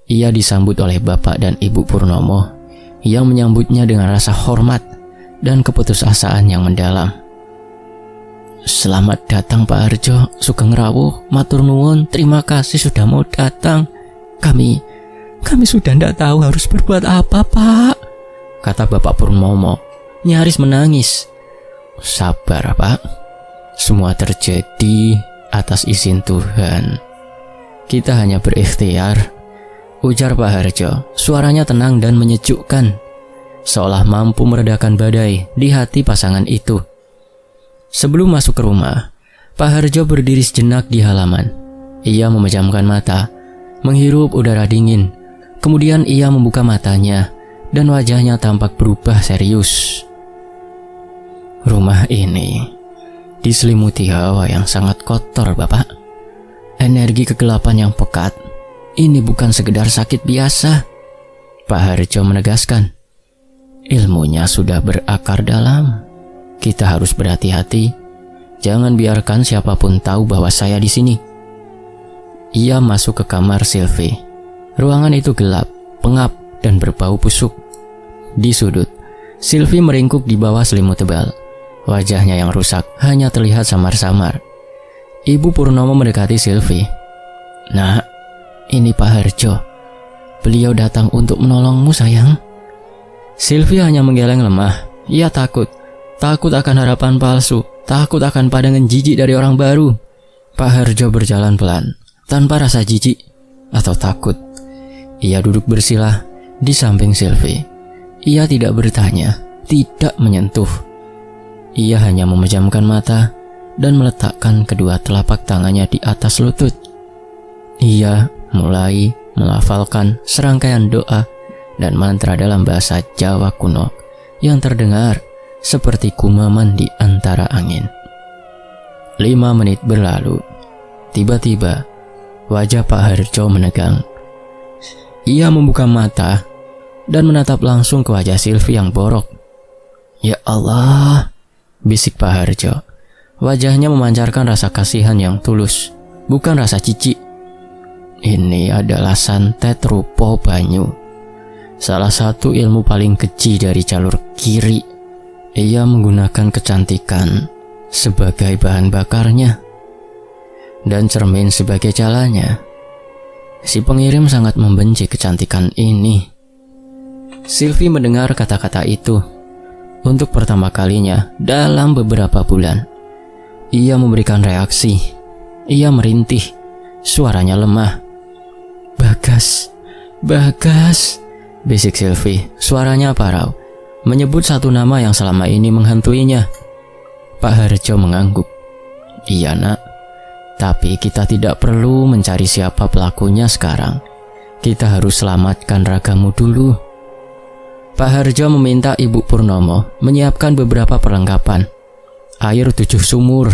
Ia disambut oleh Bapak dan Ibu Purnomo yang menyambutnya dengan rasa hormat dan keputusasaan yang mendalam. Selamat datang Pak Harjo, Sugeng Rawuh, matur nuwun, terima kasih sudah mau datang. Kami sudah tidak tahu harus berbuat apa, Pak, kata Bapak Purnomo, nyaris menangis. Sabar, Pak. Semua terjadi atas izin Tuhan. Kita hanya berikhtiar, ujar Pak Harjo. Suaranya tenang dan menyejukkan, seolah mampu meredakan badai di hati pasangan itu. Sebelum masuk ke rumah, Pak Harjo berdiri sejenak di halaman. Ia memejamkan mata, menghirup udara dingin. Kemudian ia membuka matanya, dan wajahnya tampak berubah serius. Rumah ini diselimuti hawa yang sangat kotor, Bapak. Energi kegelapan yang pekat. Ini bukan sekedar sakit biasa, Pak Harjo menegaskan. Ilmunya sudah berakar dalam. Kita harus berhati-hati. Jangan biarkan siapapun tahu bahwa saya di sini. Ia masuk ke kamar Silvi. Ruangan itu gelap, pengap, dan berbau busuk. Di sudut, Silvi meringkuk di bawah selimut tebal. Wajahnya yang rusak hanya terlihat samar-samar. Ibu Purnomo mendekati Silvi. Nak, ini Pak Harjo. Beliau datang untuk menolongmu, sayang. Silvi hanya menggeleng lemah. Ia takut akan harapan palsu, takut akan pandangan jijik dari orang baru. Pak Harjo berjalan pelan, tanpa rasa jijik atau takut. Ia duduk bersila di samping Sylvie. Ia tidak bertanya, tidak menyentuh. Ia hanya memejamkan mata dan meletakkan kedua telapak tangannya di atas lutut. Ia mulai melafalkan serangkaian doa dan mantra dalam bahasa Jawa kuno yang terdengar seperti kumaman di antara angin. 5 menit berlalu. Tiba-tiba wajah Pak Harjo menegang. Ia membuka mata dan menatap langsung ke wajah Sylvie yang borok. "Ya Allah," bisik Pak Harjo. Wajahnya memancarkan rasa kasihan yang tulus, bukan rasa cicik. Ini adalah santet rupa banyu, salah satu ilmu paling keji dari jalur kiri. Ia menggunakan kecantikan sebagai bahan bakarnya dan cermin sebagai jalannya. Si pengirim sangat membenci kecantikan ini. Sylvie mendengar kata-kata itu untuk pertama kalinya dalam beberapa bulan. Ia memberikan reaksi. Ia merintih. Suaranya lemah. "Bagas, Bagas," bisik Sylvie. Suaranya parau, menyebut satu nama yang selama ini menghantuinya. Pak Harjo mengangguk. "Iya nak, tapi kita tidak perlu mencari siapa pelakunya sekarang. Kita harus selamatkan ragamu dulu." Pak Harjo meminta Ibu Purnomo menyiapkan beberapa perlengkapan. Air 7 sumur,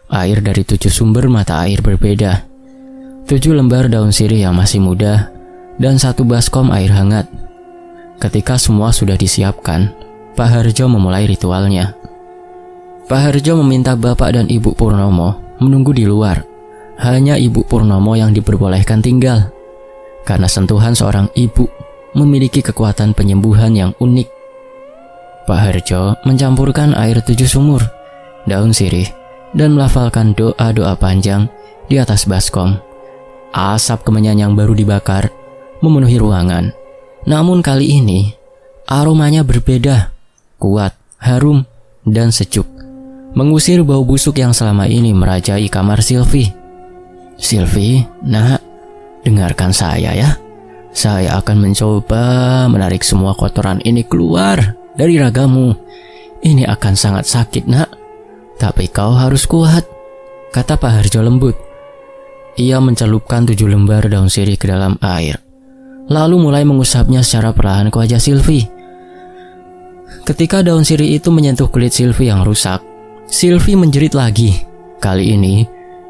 air dari 7 sumber mata air berbeda, 7 lembar daun sirih yang masih muda, dan 1 baskom air hangat. Ketika semua sudah disiapkan, Pak Harjo memulai ritualnya. Pak Harjo meminta Bapak dan Ibu Purnomo menunggu di luar. Hanya Ibu Purnomo yang diperbolehkan tinggal, karena sentuhan seorang ibu memiliki kekuatan penyembuhan yang unik. Pak Harjo mencampurkan air 7 sumur, daun sirih, dan melafalkan doa-doa panjang di atas baskom. Asap kemenyan yang baru dibakar memenuhi ruangan. Namun kali ini aromanya berbeda, kuat, harum, dan sejuk, mengusir bau busuk yang selama ini merajai kamar Sylvie. "Sylvie, nak, dengarkan saya ya. Saya akan mencoba menarik semua kotoran ini keluar dari ragamu. Ini akan sangat sakit, nak. Tapi kau harus kuat," kata Pak Harjo lembut. Ia mencelupkan 7 lembar daun sirih ke dalam air, lalu mulai mengusapnya secara perlahan ke wajah Sylvie. Ketika daun sirih itu menyentuh kulit Sylvie yang rusak, Sylvie menjerit lagi. Kali ini,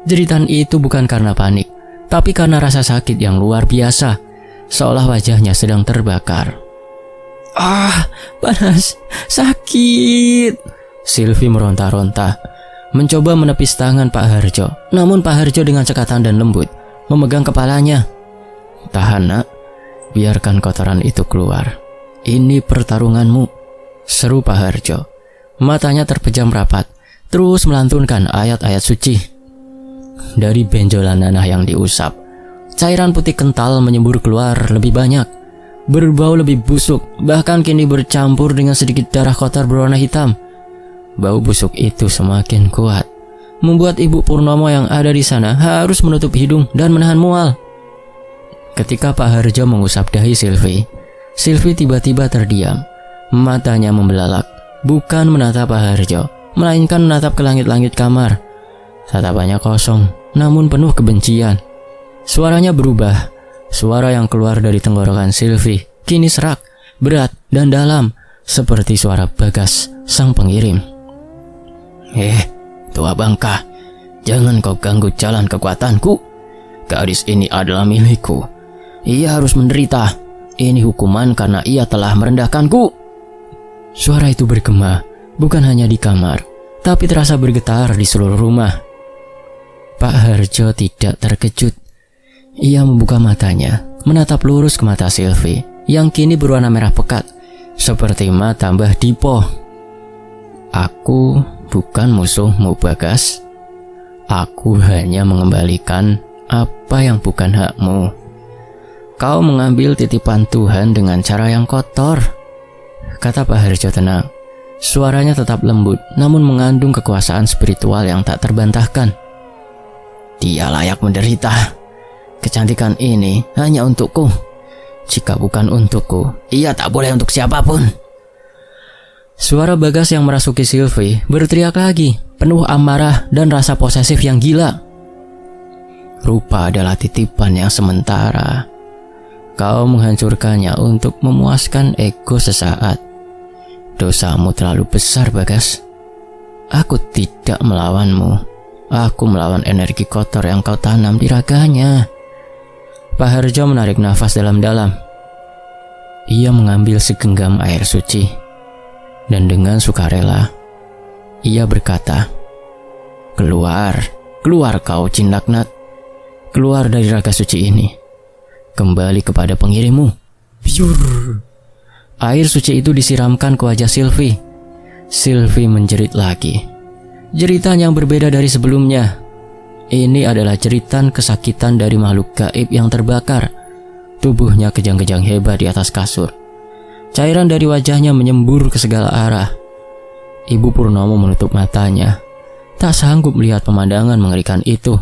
jeritan itu bukan karena panik, tapi karena rasa sakit yang luar biasa, seolah wajahnya sedang terbakar. "Ah, panas, sakit!" Sylvie meronta-ronta, mencoba menepis tangan Pak Harjo. Namun Pak Harjo dengan cekatan dan lembut memegang kepalanya. "Tahan nak, biarkan kotoran itu keluar. Ini pertarunganmu," seru Pak Harjo. Matanya terpejam rapat, terus melantunkan ayat-ayat suci. Dari benjolan nanah yang diusap, cairan putih kental menyembur keluar lebih banyak, berbau lebih busuk, bahkan kini bercampur dengan sedikit darah kotor berwarna hitam. Bau busuk itu semakin kuat, membuat Ibu Purnomo yang ada di sana harus menutup hidung dan menahan mual. Ketika Pak Harjo mengusap dahi Sylvie, Sylvie tiba-tiba terdiam. Matanya membelalak, bukan menatap Pak Harjo, melainkan menatap ke langit-langit kamar. Tatapannya kosong, namun penuh kebencian. Suaranya berubah. Suara yang keluar dari tenggorokan Sylvie kini serak, berat, dan dalam, seperti suara Bagas, sang pengirim. Tua bangka, jangan kau ganggu jalan kekuatanku. Gadis ini adalah milikku. Ia harus menderita. Ini hukuman karena ia telah merendahkanku." Suara itu bergema, bukan hanya di kamar, tapi terasa bergetar di seluruh rumah. Pak Harjo tidak terkejut. Ia membuka matanya, menatap lurus ke mata Sylvie yang kini berwarna merah pekat, seperti mata Mbah Dipo. "Aku bukan musuhmu, Bagas. Aku hanya mengembalikan apa yang bukan hakmu. Kau mengambil titipan Tuhan dengan cara yang kotor," kata Pak Harjo tenang. Suaranya tetap lembut, namun mengandung kekuasaan spiritual yang tak terbantahkan. Dia layak menderita. Kecantikan ini hanya untukku. Jika bukan untukku, ia tak boleh untuk siapapun. Suara Bagas yang merasuki Sylvie berteriak lagi, penuh amarah dan rasa posesif yang gila. Rupa adalah titipan yang sementara. Kau menghancurkannya untuk memuaskan ego sesaat. Dosamu terlalu besar, Bagas. Aku tidak melawanmu. Aku melawan energi kotor yang kau tanam di raganya. Pak Harjo menarik nafas dalam-dalam. Ia mengambil segenggam air suci. Dan dengan sukarela, ia berkata, Keluar kau jin laknat. Keluar dari raga suci ini. Kembali kepada pengirimmu. Biur. Air suci itu disiramkan ke wajah Sylvie. Sylvie menjerit lagi. Jeritan yang berbeda dari sebelumnya. Ini adalah jeritan kesakitan dari makhluk gaib yang terbakar. Tubuhnya kejang-kejang hebat di atas kasur. Cairan dari wajahnya menyembur ke segala arah. Ibu Purnomo menutup matanya. Tak sanggup melihat pemandangan mengerikan itu.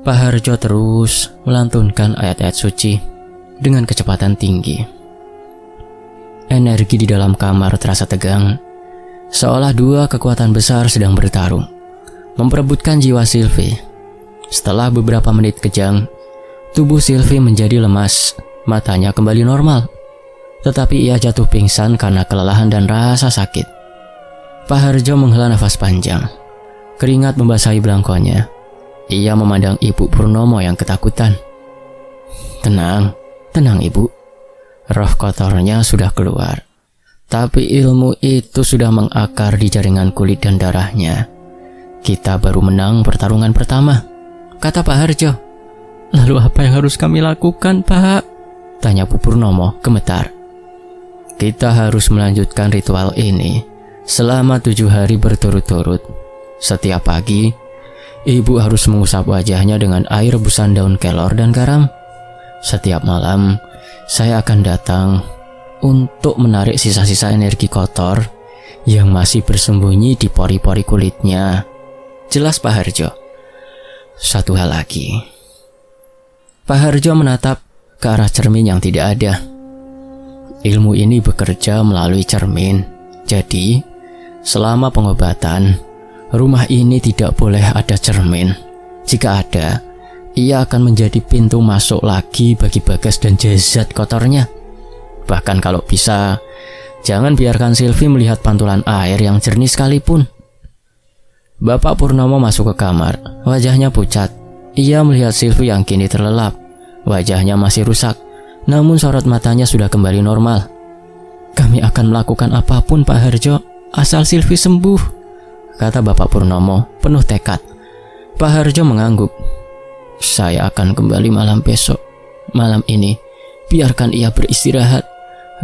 Pak Harjo terus melantunkan ayat-ayat suci dengan kecepatan tinggi. Energi di dalam kamar terasa tegang, seolah dua kekuatan besar sedang bertarung, memperebutkan jiwa Sylvie. Setelah beberapa menit kejang, tubuh Sylvie menjadi lemas, matanya kembali normal. Tetapi ia jatuh pingsan karena kelelahan dan rasa sakit. Pak Harjo menghela nafas panjang. Keringat membasahi belangkonya. Ia memandang Ibu Purnomo yang ketakutan. Tenang ibu. Roh kotornya sudah keluar. Tapi ilmu itu sudah mengakar di jaringan kulit dan darahnya. Kita baru menang pertarungan pertama, kata Pak Harjo. Lalu apa yang harus kami lakukan, Pak? Tanya Bu Purnomo gemetar. Kita harus melanjutkan ritual ini selama 7 hari berturut-turut. Setiap pagi, ibu harus mengusap wajahnya dengan air rebusan daun kelor dan garam. Setiap malam, saya akan datang untuk menarik sisa-sisa energi kotor yang masih bersembunyi di pori-pori kulitnya. Jelas Pak Harjo. Satu hal lagi. Pak Harjo menatap ke arah cermin yang tidak ada. Ilmu ini bekerja melalui cermin. Jadi, selama pengobatan, rumah ini tidak boleh ada cermin. Jika ada, ia akan menjadi pintu masuk lagi bagi Bagas dan jasad kotornya. Bahkan kalau bisa, jangan biarkan Sylvie melihat pantulan air yang jernih sekalipun. Bapak Purnomo masuk ke kamar. Wajahnya pucat. Ia melihat Sylvie yang kini terlelap. Wajahnya masih rusak, namun sorot matanya sudah kembali normal. Kami akan melakukan apapun Pak Harjo, asal Sylvie sembuh, kata Bapak Purnomo penuh tekad. Pak Harjo mengangguk. Saya akan kembali malam besok. Malam ini, biarkan ia beristirahat.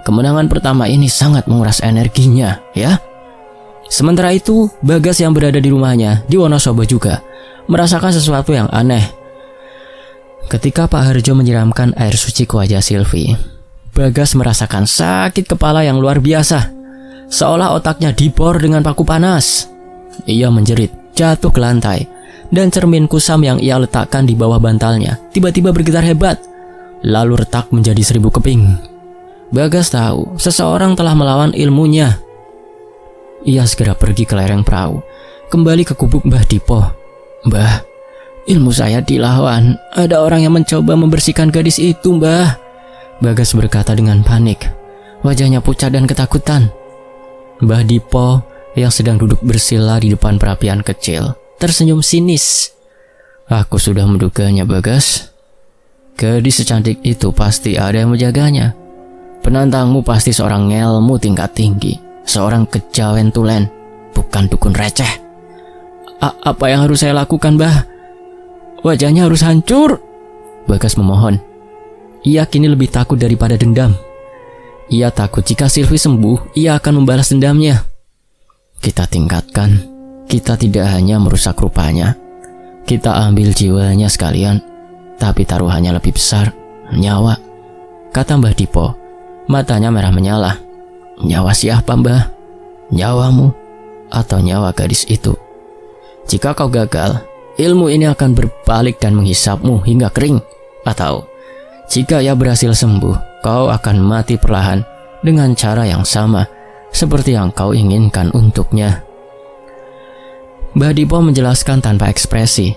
Kemenangan pertama ini sangat menguras energinya, ya. Sementara itu, Bagas yang berada di rumahnya di Wonosobo juga merasakan sesuatu yang aneh. Ketika Pak Harjo menyiramkan air suci ke wajah Sylvie, Bagas merasakan sakit kepala yang luar biasa, seolah otaknya dibor dengan paku panas. Ia menjerit, jatuh ke lantai, dan cermin kusam yang ia letakkan di bawah bantalnya tiba-tiba bergetar hebat, lalu retak menjadi 1000 keping. Bagas tahu seseorang telah melawan ilmunya. Ia segera pergi ke lereng perahu, kembali ke gubuk Mbah Dipo. Mbah, ilmu saya dilawan. Ada orang yang mencoba membersihkan gadis itu, Mbah. Bagas berkata dengan panik. Wajahnya pucat dan ketakutan. Mbah Dipo yang sedang duduk bersila di depan perapian kecil tersenyum sinis. Aku sudah menduganya, Bagas. Gadis secantik itu pasti ada yang menjaganya. Penantangmu pasti seorang ngelmu tingkat tinggi, seorang kejawen tulen, bukan dukun receh. Apa yang harus saya lakukan, Mbah? Wajahnya harus hancur. Bagas memohon. Ia kini lebih takut daripada dendam. Ia takut jika Sylvie sembuh, ia akan membalas dendamnya. Kita tingkatkan. Kita tidak hanya merusak rupanya. Kita ambil jiwanya sekalian. Tapi taruhannya lebih besar, nyawa, kata Mbah Dipo. Matanya merah menyala. Nyawa siapa, Mbah? Nyawamu atau nyawa gadis itu? Jika kau gagal, ilmu ini akan berbalik dan menghisapmu hingga kering. Atau, jika ia berhasil sembuh, kau akan mati perlahan dengan cara yang sama seperti yang kau inginkan untuknya. Mbah Dipo menjelaskan tanpa ekspresi.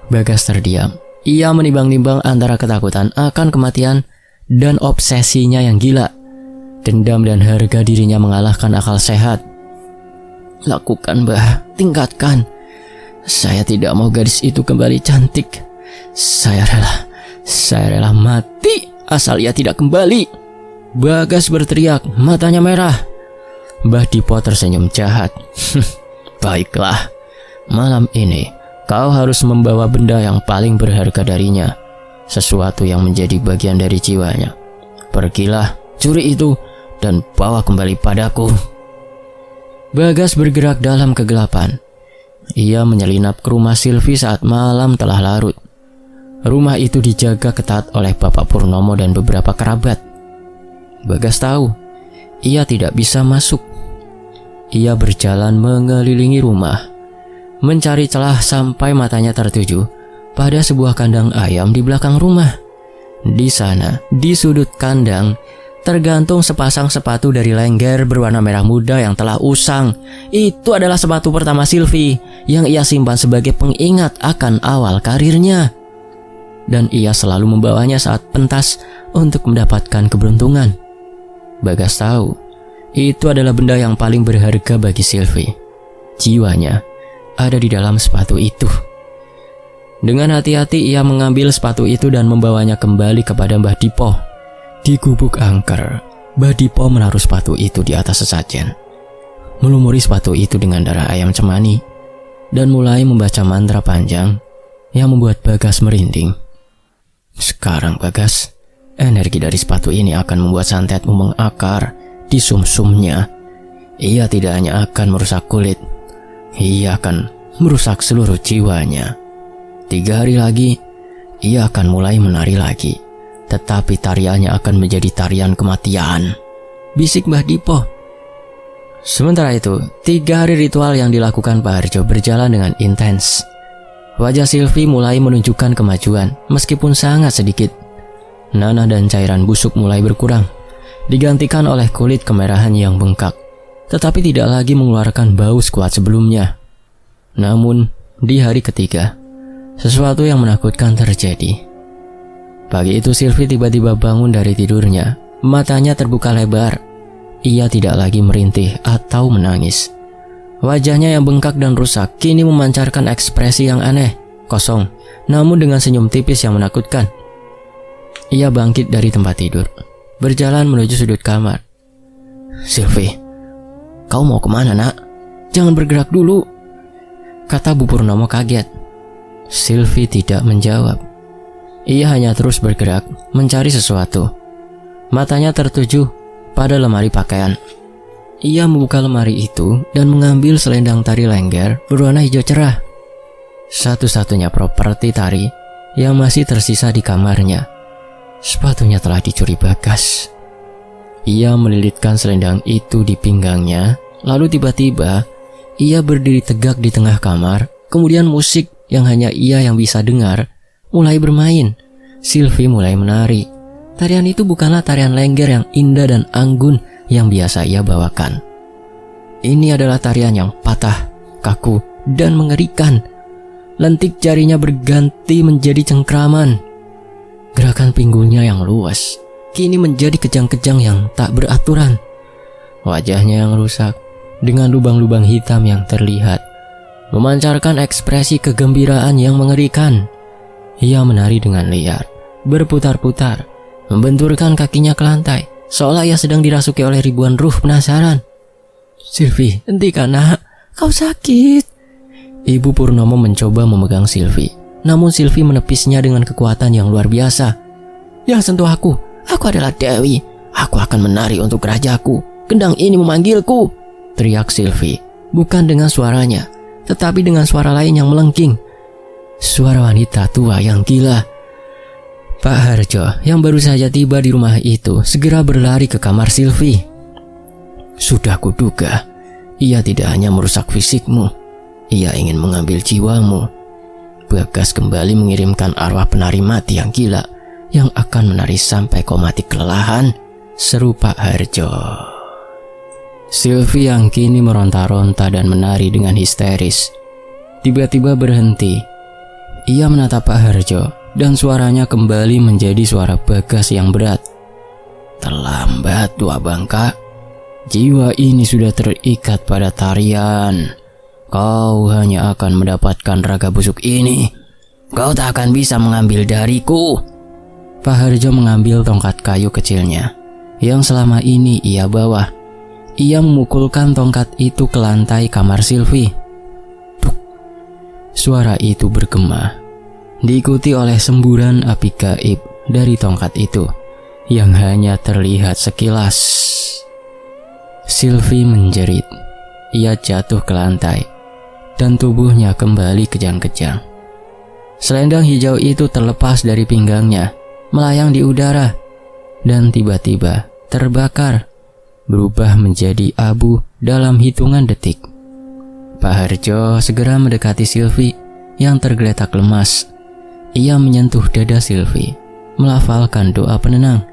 Bagas terdiam. Ia menimbang-nimbang antara ketakutan akan kematian dan obsesinya yang gila. Dendam dan harga dirinya mengalahkan akal sehat. Lakukan, Mbah, tingkatkan. Saya tidak mau gadis itu kembali cantik. Saya rela mati asal ia tidak kembali. Bagas berteriak, matanya merah. Mbah Dipo tersenyum jahat. Baiklah, malam ini kau harus membawa benda yang paling berharga darinya, sesuatu yang menjadi bagian dari jiwanya. Pergilah, curi itu dan bawa kembali padaku. Bagas bergerak dalam kegelapan. Ia menyelinap ke rumah Silvi saat malam telah larut. Rumah itu dijaga ketat oleh Bapak Purnomo dan beberapa kerabat. Bagas tahu, ia tidak bisa masuk. Ia berjalan mengelilingi rumah, mencari celah sampai matanya tertuju pada sebuah kandang ayam di belakang rumah. Di sana, di sudut kandang, tergantung sepasang sepatu dari Lengger berwarna merah muda yang telah usang. Itu adalah sepatu pertama Silvi yang ia simpan sebagai pengingat akan awal karirnya. Dan ia selalu membawanya saat pentas untuk mendapatkan keberuntungan. Bagas tahu, itu adalah benda yang paling berharga bagi Silvi. Jiwanya ada di dalam sepatu itu. Dengan hati-hati ia mengambil sepatu itu dan membawanya kembali kepada Mbah Dipo. Di gubuk angker, Mbah Dipo menaruh sepatu itu di atas sesajen, melumuri sepatu itu dengan darah ayam cemani, dan mulai membaca mantra panjang yang membuat Bagas merinding. Sekarang Bagas, energi dari sepatu ini akan membuat santetmu mengakar di sumsumnya. Ia tidak hanya akan merusak kulit, ia akan merusak seluruh jiwanya. 3 hari lagi, ia akan mulai menari lagi. Tetapi tariannya akan menjadi tarian kematian, bisik Mbah Dipo. Sementara itu, 3 hari ritual yang dilakukan Pak Harjo berjalan dengan intens. Wajah Silvi mulai menunjukkan kemajuan, meskipun sangat sedikit. Nanah dan cairan busuk mulai berkurang, digantikan oleh kulit kemerahan yang bengkak, tetapi tidak lagi mengeluarkan bau sekuat sebelumnya. Namun, di hari ketiga, sesuatu yang menakutkan terjadi. Pagi itu Silvi tiba-tiba bangun dari tidurnya. Matanya terbuka lebar. Ia tidak lagi merintih atau menangis. Wajahnya yang bengkak dan rusak kini memancarkan ekspresi yang aneh, kosong, namun dengan senyum tipis yang menakutkan. Ia bangkit dari tempat tidur, berjalan menuju sudut kamar. Silvi, kau mau kemana, nak? Jangan bergerak dulu, kata Bu Purnomo kaget. Silvi tidak menjawab. Ia hanya terus bergerak, mencari sesuatu. Matanya tertuju pada lemari pakaian. Ia membuka lemari itu dan mengambil selendang tari Lengger berwarna hijau cerah. Satu-satunya properti tari yang masih tersisa di kamarnya. Sepatunya telah dicuri Bagas. Ia melilitkan selendang itu di pinggangnya. Lalu tiba-tiba ia berdiri tegak di tengah kamar. Kemudian musik yang hanya ia yang bisa dengar mulai bermain. Silvi mulai menari. Tarian itu bukanlah tarian Lengger yang indah dan anggun yang biasa ia bawakan. Ini adalah tarian yang patah, kaku, dan mengerikan. Lentik jarinya berganti menjadi cengkraman. Gerakan pinggulnya yang luas kini menjadi kejang-kejang yang tak beraturan. Wajahnya yang rusak dengan lubang-lubang hitam yang terlihat memancarkan ekspresi kegembiraan yang mengerikan. Ia menari dengan liar, berputar-putar, membenturkan kakinya ke lantai, seolah ia sedang dirasuki oleh ribuan ruh penasaran. Silvi, hentikan nak, kau sakit. Ibu Purnomo mencoba memegang Silvi, namun Silvi menepisnya dengan kekuatan yang luar biasa. Yang sentuh aku adalah Dewi. Aku akan menari untuk rajaku. Gendang ini memanggilku, teriak Silvi, bukan dengan suaranya, tetapi dengan suara lain yang melengking. Suara wanita tua yang gila. Pak Harjo yang baru saja tiba di rumah itu segera berlari ke kamar Silvi. Sudah kuduga, ia tidak hanya merusak fisikmu, ia ingin mengambil jiwamu. Bagas kembali mengirimkan arwah penari mati yang gila yang akan menari sampai kau mati kelelahan, seru Pak Harjo. Sylvie yang kini meronta-ronta dan menari dengan histeris tiba-tiba berhenti. Ia menatap Pak Harjo dan suaranya kembali menjadi suara Bagas yang berat. Terlambat tua bangka, jiwa ini sudah terikat pada tarian. Kau hanya akan mendapatkan raga busuk ini. Kau tak akan bisa mengambil dariku. Pak Harjo mengambil tongkat kayu kecilnya yang selama ini ia bawa. Ia memukulkan tongkat itu ke lantai kamar Sylvie. Duk. Suara itu bergema, diikuti oleh semburan api gaib dari tongkat itu yang hanya terlihat sekilas. Sylvie menjerit. Ia jatuh ke lantai dan tubuhnya kembali kejang-kejang. Selendang hijau itu terlepas dari pinggangnya, melayang di udara, dan tiba-tiba terbakar, berubah menjadi abu dalam hitungan detik. Pak Harjo segera mendekati Sylvie yang tergeletak lemas. Ia menyentuh dada Sylvie, melafalkan doa penenang.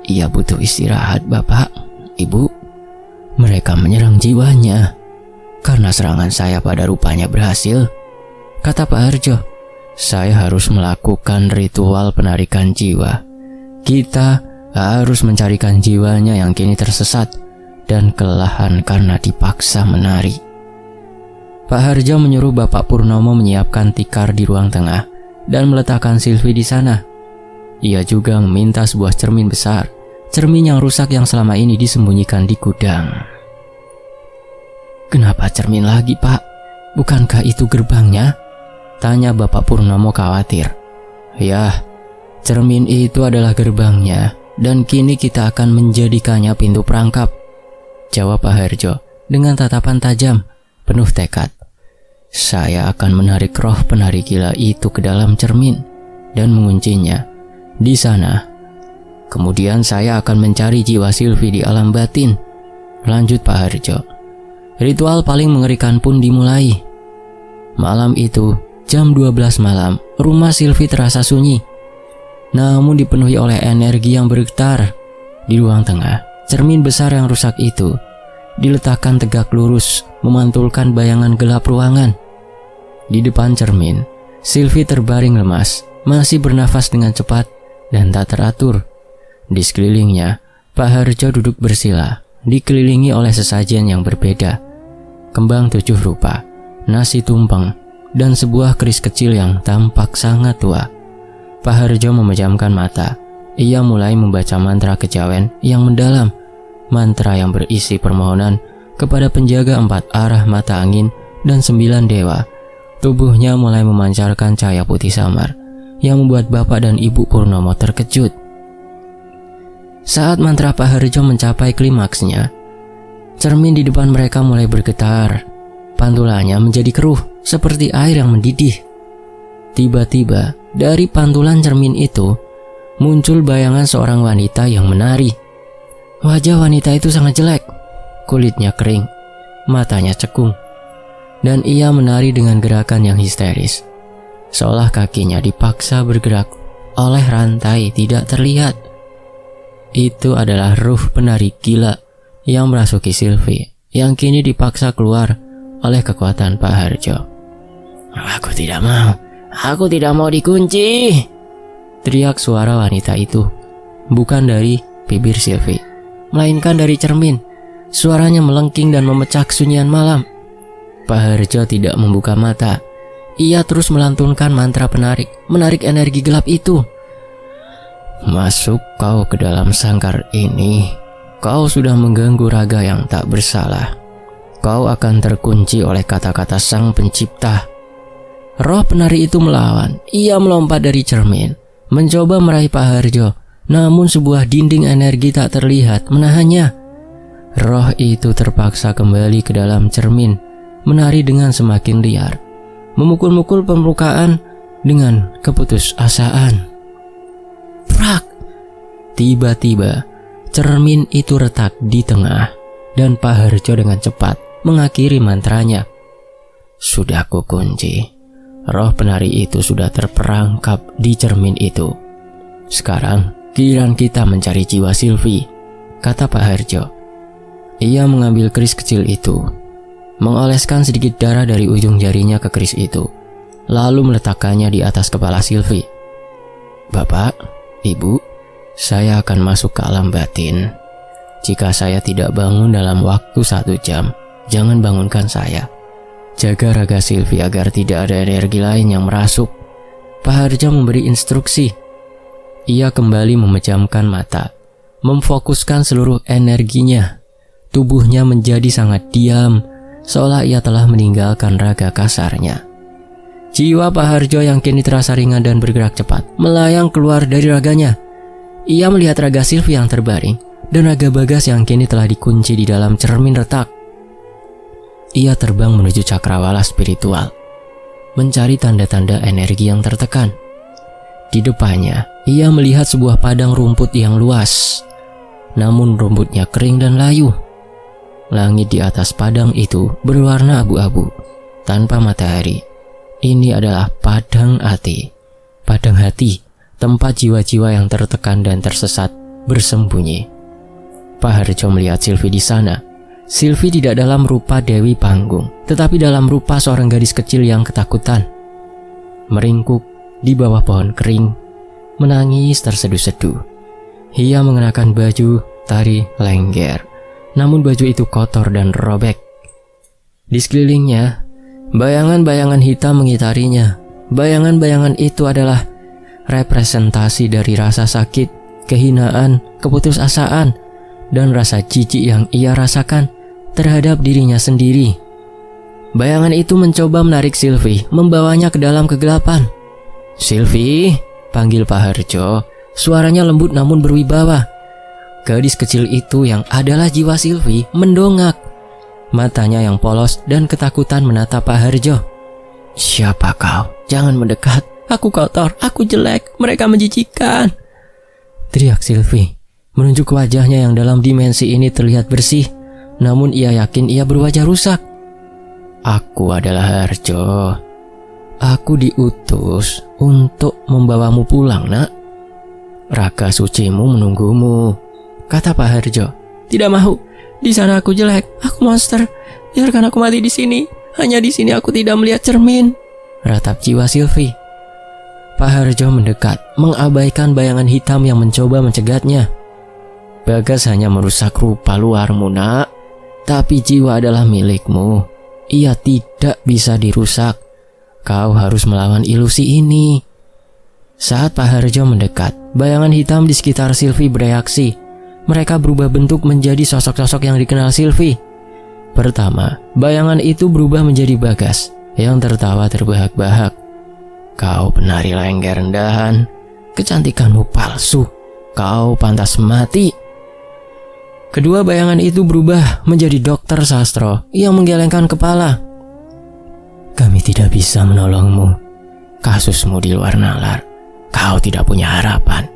Ia butuh istirahat, Bapak, Ibu. Mereka menyerang jiwanya. Karena serangan saya pada rupanya berhasil, kata Pak Harjo, saya harus melakukan ritual penarikan jiwa. Kita harus mencarikan jiwanya yang kini tersesat dan kelelahan karena dipaksa menari. Pak Harjo menyuruh Bapak Purnomo menyiapkan tikar di ruang tengah dan meletakkan Sylvie di sana. Ia juga meminta sebuah cermin besar, cermin yang rusak yang selama ini disembunyikan di gudang. Kenapa cermin lagi, Pak? Bukankah itu gerbangnya? Tanya Bapak Purnomo khawatir. Ya, cermin itu adalah gerbangnya dan kini kita akan menjadikannya pintu perangkap, jawab Pak Harjo dengan tatapan tajam, penuh tekad. Saya akan menarik roh penari gila itu ke dalam cermin dan menguncinya di sana. Kemudian saya akan mencari jiwa Sylvie di alam batin, lanjut Pak Harjo. Ritual paling mengerikan pun dimulai. Malam itu, jam 12 malam, rumah Sylvie terasa sunyi, namun dipenuhi oleh energi yang bergetar. Di ruang tengah, cermin besar yang rusak itu diletakkan tegak lurus, memantulkan bayangan gelap ruangan. Di depan cermin, Sylvie terbaring lemas, masih bernafas dengan cepat dan tak teratur. Di sekelilingnya, Pak Harjo duduk bersila, dikelilingi oleh sesajen yang berbeda. Kembang 7 rupa, nasi tumpeng, dan sebuah keris kecil yang tampak sangat tua. Pak Harjo memejamkan mata. Ia mulai membaca mantra kejawen yang mendalam, mantra yang berisi permohonan kepada penjaga 4 arah mata angin dan 9 dewa. Tubuhnya mulai memancarkan cahaya putih samar yang membuat Bapak dan Ibu Purnomo terkejut. Saat mantra Pak Harjo mencapai klimaksnya, cermin di depan mereka mulai bergetar. Pantulannya menjadi keruh seperti air yang mendidih. Tiba-tiba dari pantulan cermin itu muncul bayangan seorang wanita yang menari. Wajah wanita itu sangat jelek, kulitnya kering, matanya cekung, dan ia menari dengan gerakan yang histeris, seolah kakinya dipaksa bergerak oleh rantai tidak terlihat. Itu adalah ruh penari gila yang merasuki Sylvie, yang kini dipaksa keluar oleh kekuatan Pak Harjo. Aku tidak mau dikunci, teriak suara wanita itu. Bukan dari bibir Sylvie, melainkan dari cermin. Suaranya melengking dan memecah kesunyian malam. Pak Harjo tidak membuka mata. Ia terus melantunkan mantra menarik energi gelap itu. Masuk kau ke dalam sangkar ini. Kau sudah mengganggu raga yang tak bersalah. Kau akan terkunci oleh kata-kata Sang Pencipta. Roh penari itu melawan. Ia melompat dari cermin, mencoba meraih Pak Harjo, namun sebuah dinding energi tak terlihat menahannya. Roh itu terpaksa kembali ke dalam cermin, menari dengan semakin liar, memukul-mukul permukaan dengan keputusasaan. Prak! Tiba-tiba cermin itu retak di tengah dan Pak Harjo dengan cepat mengakhiri mantranya. Sudah kukunci. roh penari itu sudah terperangkap di cermin itu. Sekarang giliran kita mencari jiwa Sylvie, kata Pak Harjo. Ia mengambil keris kecil itu, mengoleskan sedikit darah dari ujung jarinya ke keris itu, lalu meletakkannya di atas kepala Sylvie. Bapak, Ibu, saya akan masuk ke alam batin. Jika saya tidak bangun dalam waktu 1 jam, jangan bangunkan saya. Jaga raga Sylvie agar tidak ada energi lain yang merasuk. Pak Harjo memberi instruksi. Ia kembali memejamkan mata, memfokuskan seluruh energinya. Tubuhnya menjadi sangat diam, seolah ia telah meninggalkan raga kasarnya. Jiwa Pak Harjo yang kini terasa ringan dan bergerak cepat melayang keluar dari raganya. Ia melihat raga Sylvie yang terbaring dan raga Bagas yang kini telah dikunci di dalam cermin retak. Ia terbang menuju cakrawala spiritual, mencari tanda-tanda energi yang tertekan. Di depannya, ia melihat sebuah padang rumput yang luas, namun rumputnya kering dan layu. Langit di atas padang itu berwarna abu-abu, tanpa matahari. Ini adalah padang hati. Padang hati, tempat jiwa-jiwa yang tertekan dan tersesat bersembunyi. Pak Harjo melihat Sylvie di sana. Sylvie tidak dalam rupa Dewi Panggung, tetapi dalam rupa seorang gadis kecil yang ketakutan. Meringkuk di bawah pohon kering, menangis terseduh-seduh. Ia mengenakan baju tari lengger, namun baju itu kotor dan robek. Di sekelilingnya, bayangan-bayangan hitam mengitarinya. Bayangan-bayangan itu adalah representasi dari rasa sakit, kehinaan, keputusasaan, dan rasa jijik yang ia rasakan terhadap dirinya sendiri. Bayangan itu mencoba menarik Sylvie, membawanya ke dalam kegelapan. "Sylvie," panggil Pak Harjo. Suaranya lembut namun berwibawa. Gadis kecil itu yang adalah jiwa Sylvie mendongak. Matanya yang polos dan ketakutan menatap Pak Harjo. "Siapa kau? Jangan mendekat. Aku kotor, aku jelek, mereka menjijikkan," teriak Sylvie, menunjuk wajahnya yang dalam dimensi ini terlihat bersih, namun ia yakin ia berwajah rusak. "Aku adalah Harjo. Aku diutus untuk membawamu pulang, nak. Raga sucimu menunggumu," kata Pak Harjo. "Tidak mau. Di sana aku jelek, aku monster. Biarkan aku mati di sini. Hanya di sini aku tidak melihat cermin," ratap jiwa Sylvie. Pak Harjo mendekat, mengabaikan bayangan hitam yang mencoba mencegatnya. "Bagas hanya merusak rupa luarmu, nak. Tapi jiwa adalah milikmu. Ia tidak bisa dirusak. Kau harus melawan ilusi ini." Saat Pak Harjo mendekat, bayangan hitam di sekitar Sylvie bereaksi. Mereka berubah bentuk menjadi sosok-sosok yang dikenal Sylvie. Pertama, bayangan itu berubah menjadi Bagas yang tertawa terbahak-bahak. "Kau penari lengger rendahan. Kecantikanmu palsu. Kau pantas mati." Kedua bayangan itu berubah menjadi dokter sastro yang menggelengkan kepala. "Kami tidak bisa menolongmu. Kasusmu di luar nalar. Kau tidak punya harapan."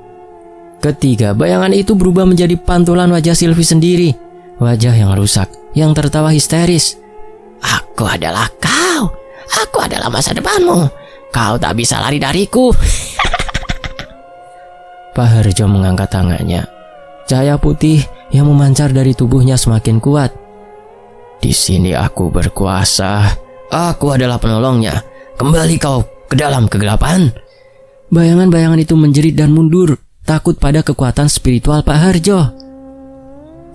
Ketiga bayangan itu berubah menjadi pantulan wajah Sylvie sendiri. Wajah yang rusak, yang tertawa histeris. "Aku adalah kau. Aku adalah masa depanmu. Kau tak bisa lari dariku." Pak Harjo mengangkat tangannya. Cahaya putih yang memancar dari tubuhnya semakin kuat. "Di sini aku berkuasa. Aku adalah penolongnya. Kembali kau ke dalam kegelapan." Bayangan-bayangan itu menjerit dan mundur, takut pada kekuatan spiritual Pak Harjo.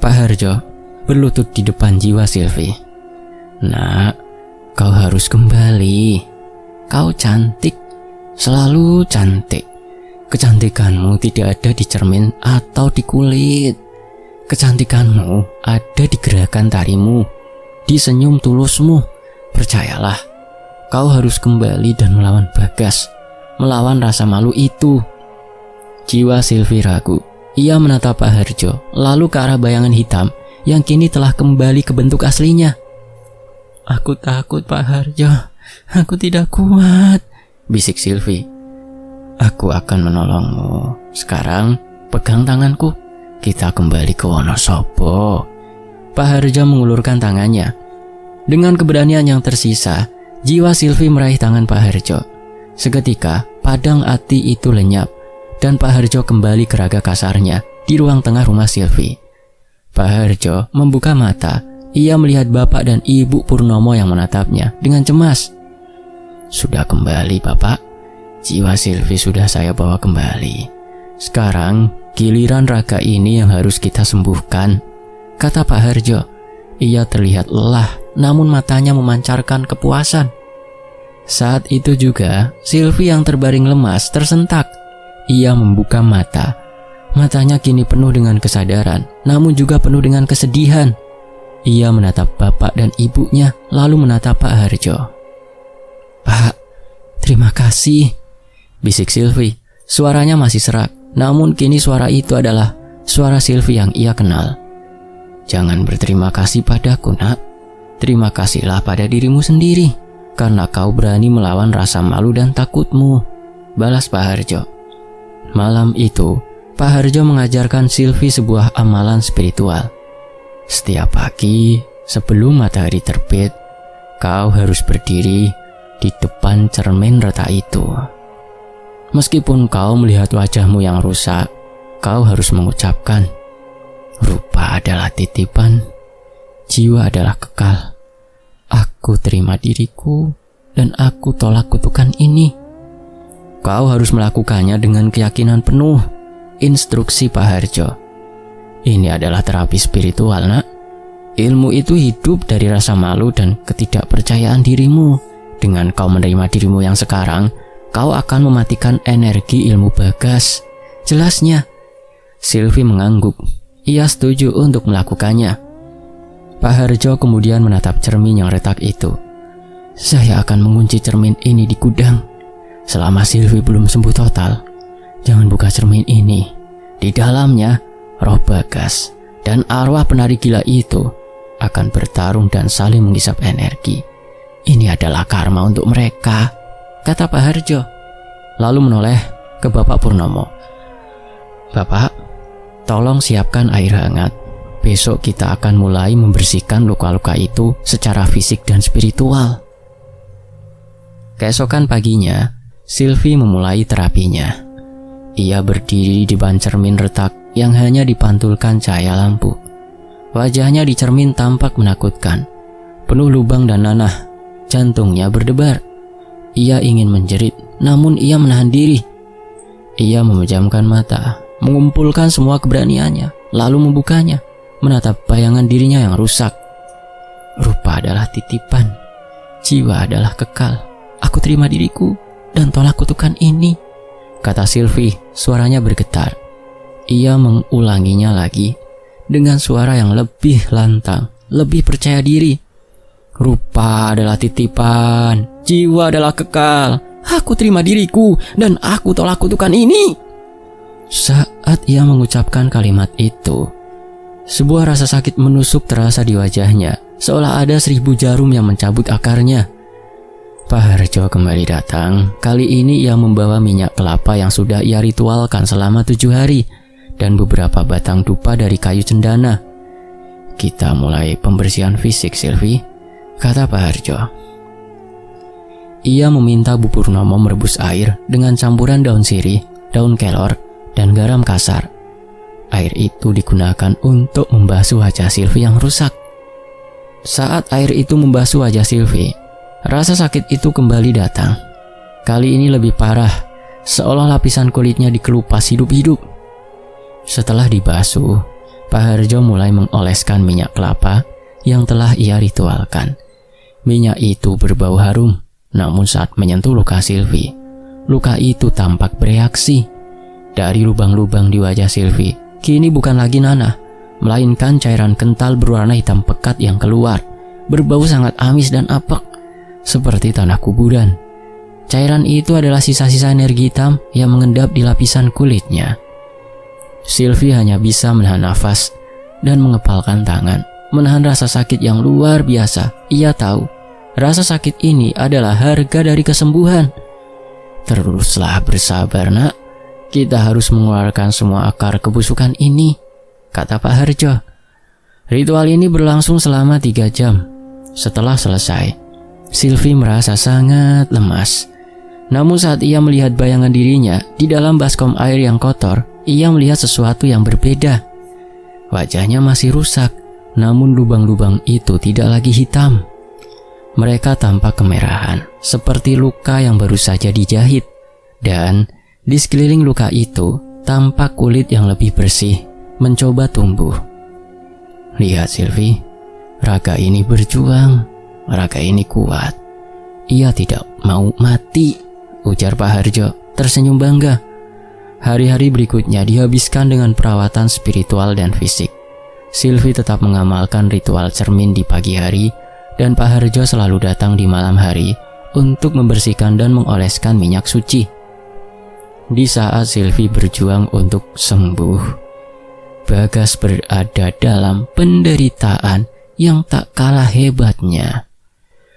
Pak Harjo berlutut di depan jiwa Sylvie. "Nak, kau harus kembali. Kau cantik, selalu cantik. Kecantikanmu tidak ada di cermin atau di kulit. Kecantikanmu ada di gerakan tarimu, di senyum tulusmu. Percayalah, kau harus kembali dan melawan Bagas, melawan rasa malu itu." Jiwa Sylvie ragu. Ia menatap Pak Harjo, lalu ke arah bayangan hitam yang kini telah kembali ke bentuk aslinya. "Aku takut, Pak Harjo. Aku tidak kuat," bisik Sylvie. "Aku akan menolongmu. Sekarang pegang tanganku. Kita kembali ke Wonosobo." Pak Harjo mengulurkan tangannya. Dengan keberanian yang tersisa, Jiwa Silvi meraih tangan Pak Harjo. Seketika, padang ati itu lenyap dan Pak Harjo kembali ke raga kasarnya di ruang tengah rumah Silvi. Pak Harjo membuka mata. Ia melihat Bapak dan Ibu Purnomo yang menatapnya dengan cemas. "Sudah kembali, Bapak. Jiwa Silvi sudah saya bawa kembali. Sekarang giliran raga ini yang harus kita sembuhkan," kata Pak Harjo. Ia terlihat lelah, namun matanya memancarkan kepuasan. Saat itu juga, Silvi yang terbaring lemas tersentak. Ia membuka mata. Matanya kini penuh dengan kesadaran, namun juga penuh dengan kesedihan. Ia menatap bapak dan ibunya, lalu menatap Pak Harjo. "Pak, terima kasih," bisik Silvi. Suaranya masih serak, namun kini suara itu adalah suara Silvi yang ia kenal. "Jangan berterima kasih padaku, Nak. Terima kasihlah pada dirimu sendiri, karena kau berani melawan rasa malu dan takutmu," balas Pak Harjo. Malam itu, Pak Harjo mengajarkan Silvi sebuah amalan spiritual. Setiap pagi, sebelum matahari terbit, kau harus berdiri di depan cermin retak itu. Meskipun kau melihat wajahmu yang rusak, kau harus mengucapkan, "Rupa adalah titipan, jiwa adalah kekal. Aku terima diriku dan aku tolak kutukan ini." Kau harus melakukannya dengan keyakinan penuh. Instruksi Pak Harjo. "Ini adalah terapi spiritual, Nak. Ilmu itu hidup dari rasa malu dan ketidakpercayaan dirimu. Dengan kau menerima dirimu yang sekarang, kau akan mematikan energi ilmu Bagas," jelasnya. Silvi mengangguk. Ia setuju untuk melakukannya. Pak Harjo kemudian menatap cermin yang retak itu. "Saya akan mengunci cermin ini di gudang. Selama Silvi belum sembuh total, jangan buka cermin ini. Di dalamnya, roh Bagas dan arwah penari gila itu akan bertarung dan saling menghisap energi. Ini adalah karma untuk mereka," kata Pak Harjo. Lalu menoleh ke Bapak Purnomo. "Bapak, tolong siapkan air hangat. Besok kita akan mulai membersihkan luka-luka itu secara fisik dan spiritual." Keesokan paginya, Silvi memulai terapinya. Ia berdiri di depan cermin retak yang hanya dipantulkan cahaya lampu. Wajahnya di cermin tampak menakutkan, penuh lubang dan nanah. Jantungnya berdebar. Ia ingin menjerit, namun ia menahan diri. Ia memejamkan mata, mengumpulkan semua keberaniannya, lalu membukanya, menatap bayangan dirinya yang rusak. "Rupa adalah titipan, jiwa adalah kekal. Aku terima diriku dan tolak kutukan ini," kata Silvi. Suaranya bergetar. Ia mengulanginya lagi dengan suara yang lebih lantang, lebih percaya diri. "Rupa adalah titipan, jiwa adalah kekal. Aku terima diriku dan aku tolak kutukan ini." Saat ia mengucapkan kalimat itu, sebuah rasa sakit menusuk terasa di wajahnya, seolah ada 1000 jarum yang mencabut akarnya. Pak Harjo kembali datang. Kali ini ia membawa minyak kelapa yang sudah ia ritualkan selama 7 hari dan beberapa batang dupa dari kayu cendana. "Kita mulai pembersihan fisik, Silvi," kata Pak Harjo. Ia meminta Bu Purnomo merebus air dengan campuran daun sirih, daun kelor, dan garam kasar. Air itu digunakan untuk membasuh wajah Silvi yang rusak. Saat air itu membasuh wajah Silvi, rasa sakit itu kembali datang. Kali ini lebih parah, seolah lapisan kulitnya dikelupas hidup-hidup. Setelah dibasuh, Pak Harjo mulai mengoleskan minyak kelapa yang telah ia ritualkan. Minyak itu berbau harum, namun saat menyentuh luka Silvi, luka itu tampak bereaksi. Dari lubang-lubang di wajah Silvi, kini bukan lagi nanah, melainkan cairan kental berwarna hitam pekat yang keluar, berbau sangat amis dan apek, seperti tanah kuburan. Cairan itu adalah sisa-sisa energi hitam yang mengendap di lapisan kulitnya. Silvi hanya bisa menahan nafas dan mengepalkan tangan, menahan rasa sakit yang luar biasa. Ia tahu, rasa sakit ini adalah harga dari kesembuhan. "Teruslah bersabar, Nak. Kita harus mengeluarkan semua akar kebusukan ini," kata Pak Harjo. Ritual ini berlangsung selama 3 jam. Setelah selesai, Sylvie merasa sangat lemas. Namun saat ia melihat bayangan dirinya di dalam baskom air yang kotor, ia melihat sesuatu yang berbeda. Wajahnya masih rusak, namun lubang-lubang itu tidak lagi hitam. Mereka tampak kemerahan, seperti luka yang baru saja dijahit. Dan di sekeliling luka itu, tampak kulit yang lebih bersih, mencoba tumbuh. Lihat Sylvie, raga ini berjuang, raga ini kuat. Ia tidak mau mati, ujar Pak Harjo, tersenyum bangga. Hari-hari berikutnya dihabiskan dengan perawatan spiritual dan fisik. Sylvie tetap mengamalkan ritual cermin di pagi hari, dan Pak Harjo selalu datang di malam hari untuk membersihkan dan mengoleskan minyak suci. Di saat Sylvie berjuang untuk sembuh, Bagas berada dalam penderitaan yang tak kalah hebatnya.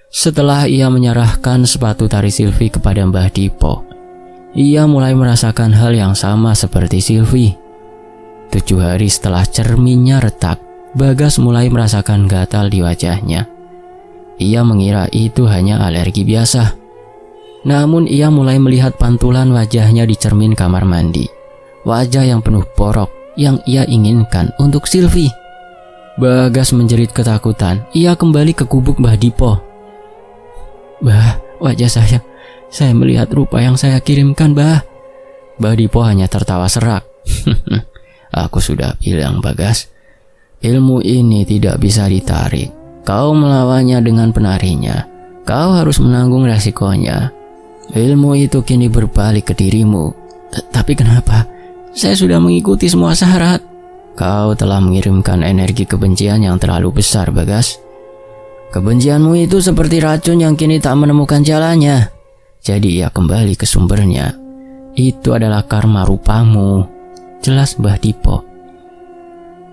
Setelah ia menyerahkan sepatu tari Sylvie kepada Mbah Dipo, ia mulai merasakan hal yang sama seperti Sylvie. 7 hari setelah cerminnya retak, Bagas mulai merasakan gatal di wajahnya. Ia mengira itu hanya alergi biasa. Namun ia mulai melihat pantulan wajahnya di cermin kamar mandi. Wajah yang penuh borok yang ia inginkan untuk Sylvie. Bagas menjerit ketakutan. Ia kembali ke gubuk Mbah Dipo. "Bah, wajah saya melihat rupa yang saya kirimkan, Bah." Mbah Dipo hanya tertawa serak. "Aku sudah bilang, Bagas, ilmu ini tidak bisa ditarik. Kau melawannya dengan penarinya. Kau harus menanggung resikonya. Ilmu itu kini berbalik ke dirimu." "Tapi kenapa? Saya sudah mengikuti semua syarat." "Kau telah mengirimkan energi kebencian yang terlalu besar, Bagas. Kebencianmu itu seperti racun yang kini tak menemukan jalannya. Jadi ia kembali ke sumbernya. Itu adalah karma rupamu," jelas Mbah Dipo.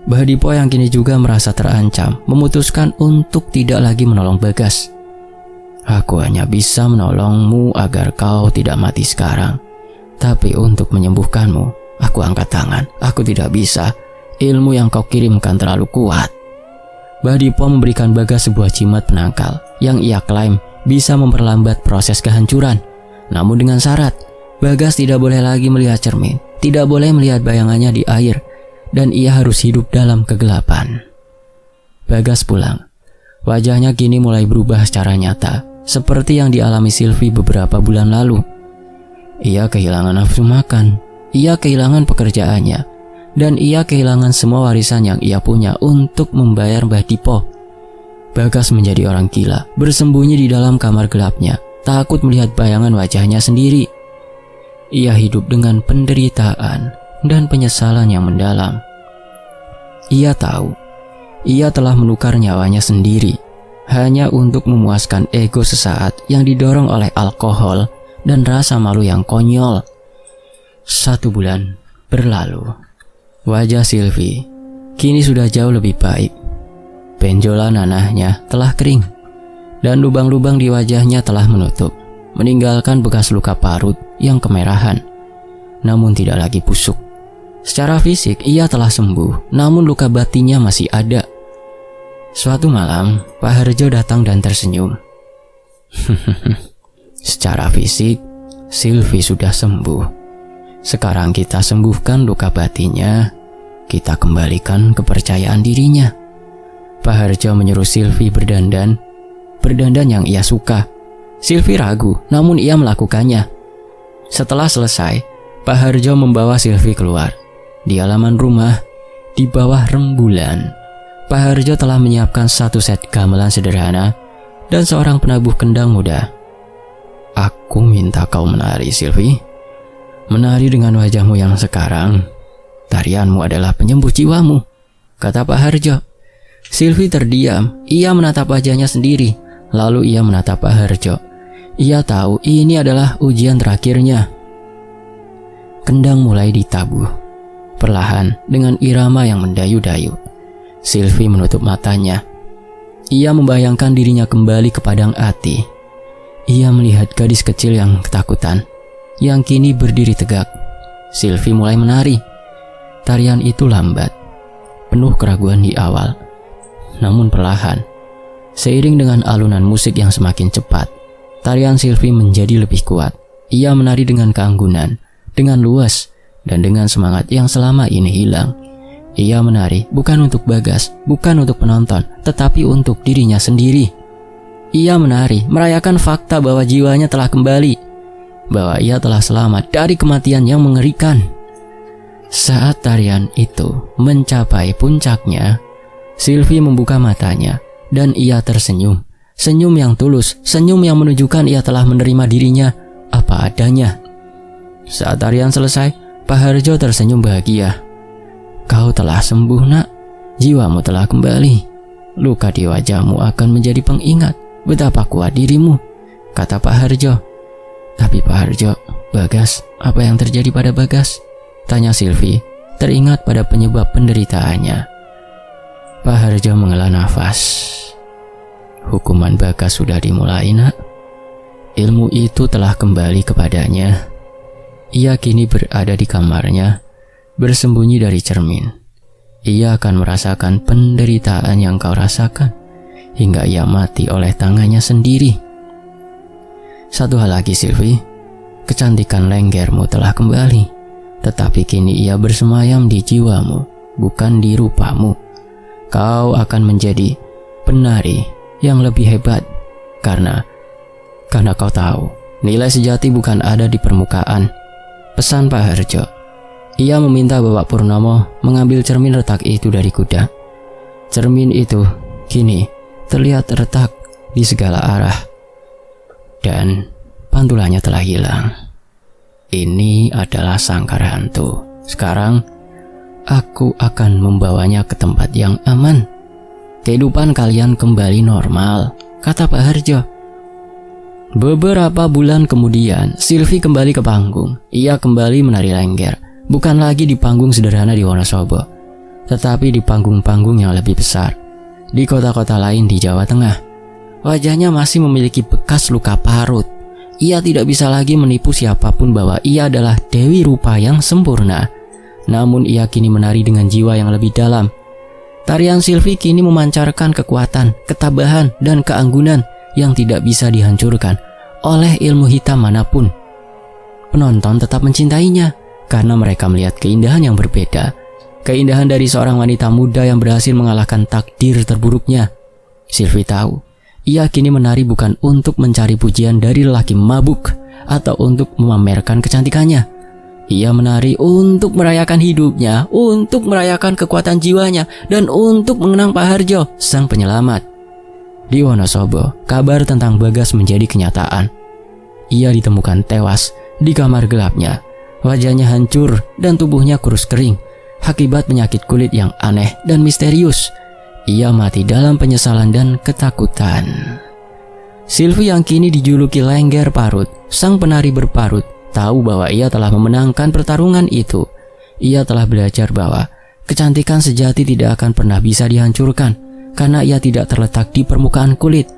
Mbah Dipo yang kini juga merasa terancam memutuskan untuk tidak lagi menolong Bagas. "Aku hanya bisa menolongmu agar kau tidak mati sekarang. Tapi untuk menyembuhkanmu, aku angkat tangan. Aku tidak bisa. Ilmu yang kau kirimkan terlalu kuat." Mbah Dipo memberikan Bagas sebuah jimat penangkal yang ia klaim bisa memperlambat proses kehancuran. Namun dengan syarat, Bagas tidak boleh lagi melihat cermin, tidak boleh melihat bayangannya di air, dan ia harus hidup dalam kegelapan. Bagas pulang. Wajahnya kini mulai berubah secara nyata, seperti yang dialami Sylvie beberapa bulan lalu. Ia kehilangan nafsu makan, ia kehilangan pekerjaannya, dan ia kehilangan semua warisan yang ia punya untuk membayar Mbah Dipo. Bagas menjadi orang gila, bersembunyi di dalam kamar gelapnya, takut melihat bayangan wajahnya sendiri. Ia hidup dengan penderitaan dan penyesalan yang mendalam. Ia tahu, ia telah menukar nyawanya sendiri, hanya untuk memuaskan ego sesaat yang didorong oleh alkohol dan rasa malu yang konyol. 1 bulan berlalu. Wajah Sylvie kini sudah jauh lebih baik. Benjolan nanahnya telah kering, dan lubang-lubang di wajahnya telah menutup, meninggalkan bekas luka parut yang kemerahan, namun tidak lagi busuk. Secara fisik ia telah sembuh, namun luka batinnya masih ada. Suatu malam, Pak Harjo datang dan tersenyum. "Secara fisik, Sylvie sudah sembuh. Sekarang kita sembuhkan luka batinnya, kita kembalikan kepercayaan dirinya." Pak Harjo menyuruh Sylvie berdandan yang ia suka. Sylvie ragu, namun ia melakukannya. Setelah selesai, Pak Harjo membawa Sylvie keluar. Di halaman rumah, di bawah rembulan, Pak Harjo telah menyiapkan 1 set gamelan sederhana dan seorang penabuh kendang muda. "Aku minta kau menari, Sylvie. Menari dengan wajahmu yang sekarang. Tarianmu adalah penyembuh jiwamu," kata Pak Harjo. Sylvie terdiam. Ia menatap wajahnya sendiri. Lalu ia menatap Pak Harjo. Ia tahu ini adalah ujian terakhirnya. Kendang mulai ditabuh. Perlahan, dengan irama yang mendayu-dayu, Sylvie menutup matanya. Ia membayangkan dirinya kembali ke padang ati. Ia melihat gadis kecil yang ketakutan, yang kini berdiri tegak. Sylvie mulai menari. Tarian itu lambat, penuh keraguan di awal. Namun perlahan, Seiring dengan alunan musik yang semakin cepat, tarian Sylvie menjadi lebih kuat. Ia menari dengan keanggunan, dengan luas, dan dengan semangat yang selama ini hilang. Ia menari bukan untuk Bagas, bukan untuk penonton, tetapi untuk dirinya sendiri. Ia menari merayakan fakta bahwa jiwanya telah kembali, bahwa ia telah selamat dari kematian yang mengerikan. Saat tarian itu mencapai puncaknya, Sylvie membuka matanya dan ia tersenyum. Senyum yang tulus, senyum yang menunjukkan ia telah menerima dirinya apa adanya. Saat tarian selesai, Pak Harjo tersenyum bahagia. Kau telah sembuh, nak. Jiwamu telah kembali. Luka di wajahmu akan menjadi pengingat betapa kuat dirimu, kata Pak Harjo. Tapi Pak Harjo, Bagas, apa yang terjadi pada Bagas? Tanya Sylvie, teringat pada penyebab penderitaannya. Pak Harjo menghela nafas. Hukuman Bagas sudah dimulai, nak. Ilmu itu telah kembali kepadanya. Ia kini berada di kamarnya, bersembunyi dari cermin. Ia akan merasakan penderitaan yang kau rasakan, hingga ia mati oleh tangannya sendiri. Satu hal lagi, Sylvie, kecantikan lenggermu telah kembali, tetapi kini ia bersemayam di jiwamu, bukan di rupamu. Kau akan menjadi penari yang lebih hebat, karena kau tahu, nilai sejati bukan ada di permukaan. Pesan Pak Harjo. Ia meminta Bapak Purnomo mengambil cermin retak itu dari kuda. Cermin itu kini terlihat retak di segala arah, dan pantulannya telah hilang. Ini adalah sangkar hantu. Sekarang aku akan membawanya ke tempat yang aman. Kehidupan kalian kembali normal, kata Pak Harjo. Beberapa bulan kemudian, Sylvie kembali ke panggung. Ia kembali menari lengger, bukan lagi di panggung sederhana di Wonosobo, tetapi di panggung-panggung yang lebih besar, di kota-kota lain di Jawa Tengah. Wajahnya masih memiliki bekas luka parut. Ia tidak bisa lagi menipu siapapun bahwa ia adalah Dewi Rupa yang sempurna. Namun ia kini menari dengan jiwa yang lebih dalam. Tarian Sylvie kini memancarkan kekuatan, ketabahan, dan keanggunan yang tidak bisa dihancurkan oleh ilmu hitam manapun. Penonton tetap mencintainya karena mereka melihat keindahan yang berbeda. Keindahan dari seorang wanita muda yang berhasil mengalahkan takdir terburuknya. Sylvie tahu, ia kini menari bukan untuk mencari pujian dari lelaki mabuk atau untuk memamerkan kecantikannya. Ia menari untuk merayakan hidupnya, untuk merayakan kekuatan jiwanya, dan untuk mengenang Pak Harjo, sang penyelamat. Di Wonosobo, kabar tentang Bagas menjadi kenyataan. Ia ditemukan tewas di kamar gelapnya. Wajahnya hancur dan tubuhnya kurus kering akibat penyakit kulit yang aneh dan misterius. Ia mati dalam penyesalan dan ketakutan. Sylvie yang kini dijuluki Lengger Parut, sang penari berparut, tahu bahwa ia telah memenangkan pertarungan itu. Ia telah belajar bahwa kecantikan sejati tidak akan pernah bisa dihancurkan, karena ia tidak terletak di permukaan kulit,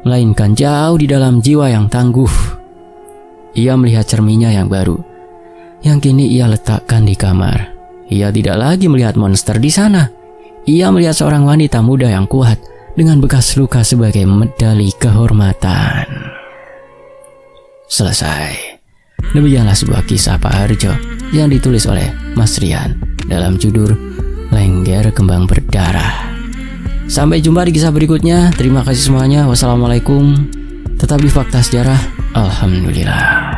melainkan jauh di dalam jiwa yang tangguh. Ia melihat cerminnya yang baru, yang kini ia letakkan di kamar. Ia tidak lagi melihat monster di sana. Ia melihat seorang wanita muda yang kuat, dengan bekas luka sebagai medali kehormatan. Selesai. Demikianlah sebuah kisah Pak Harjo yang ditulis oleh Mas Rian dalam judul Lengger Kembang Berdarah. Sampai jumpa di kisah berikutnya. Terima kasih semuanya. Wassalamualaikum. Tetap di Fakta Sejarah. Alhamdulillah.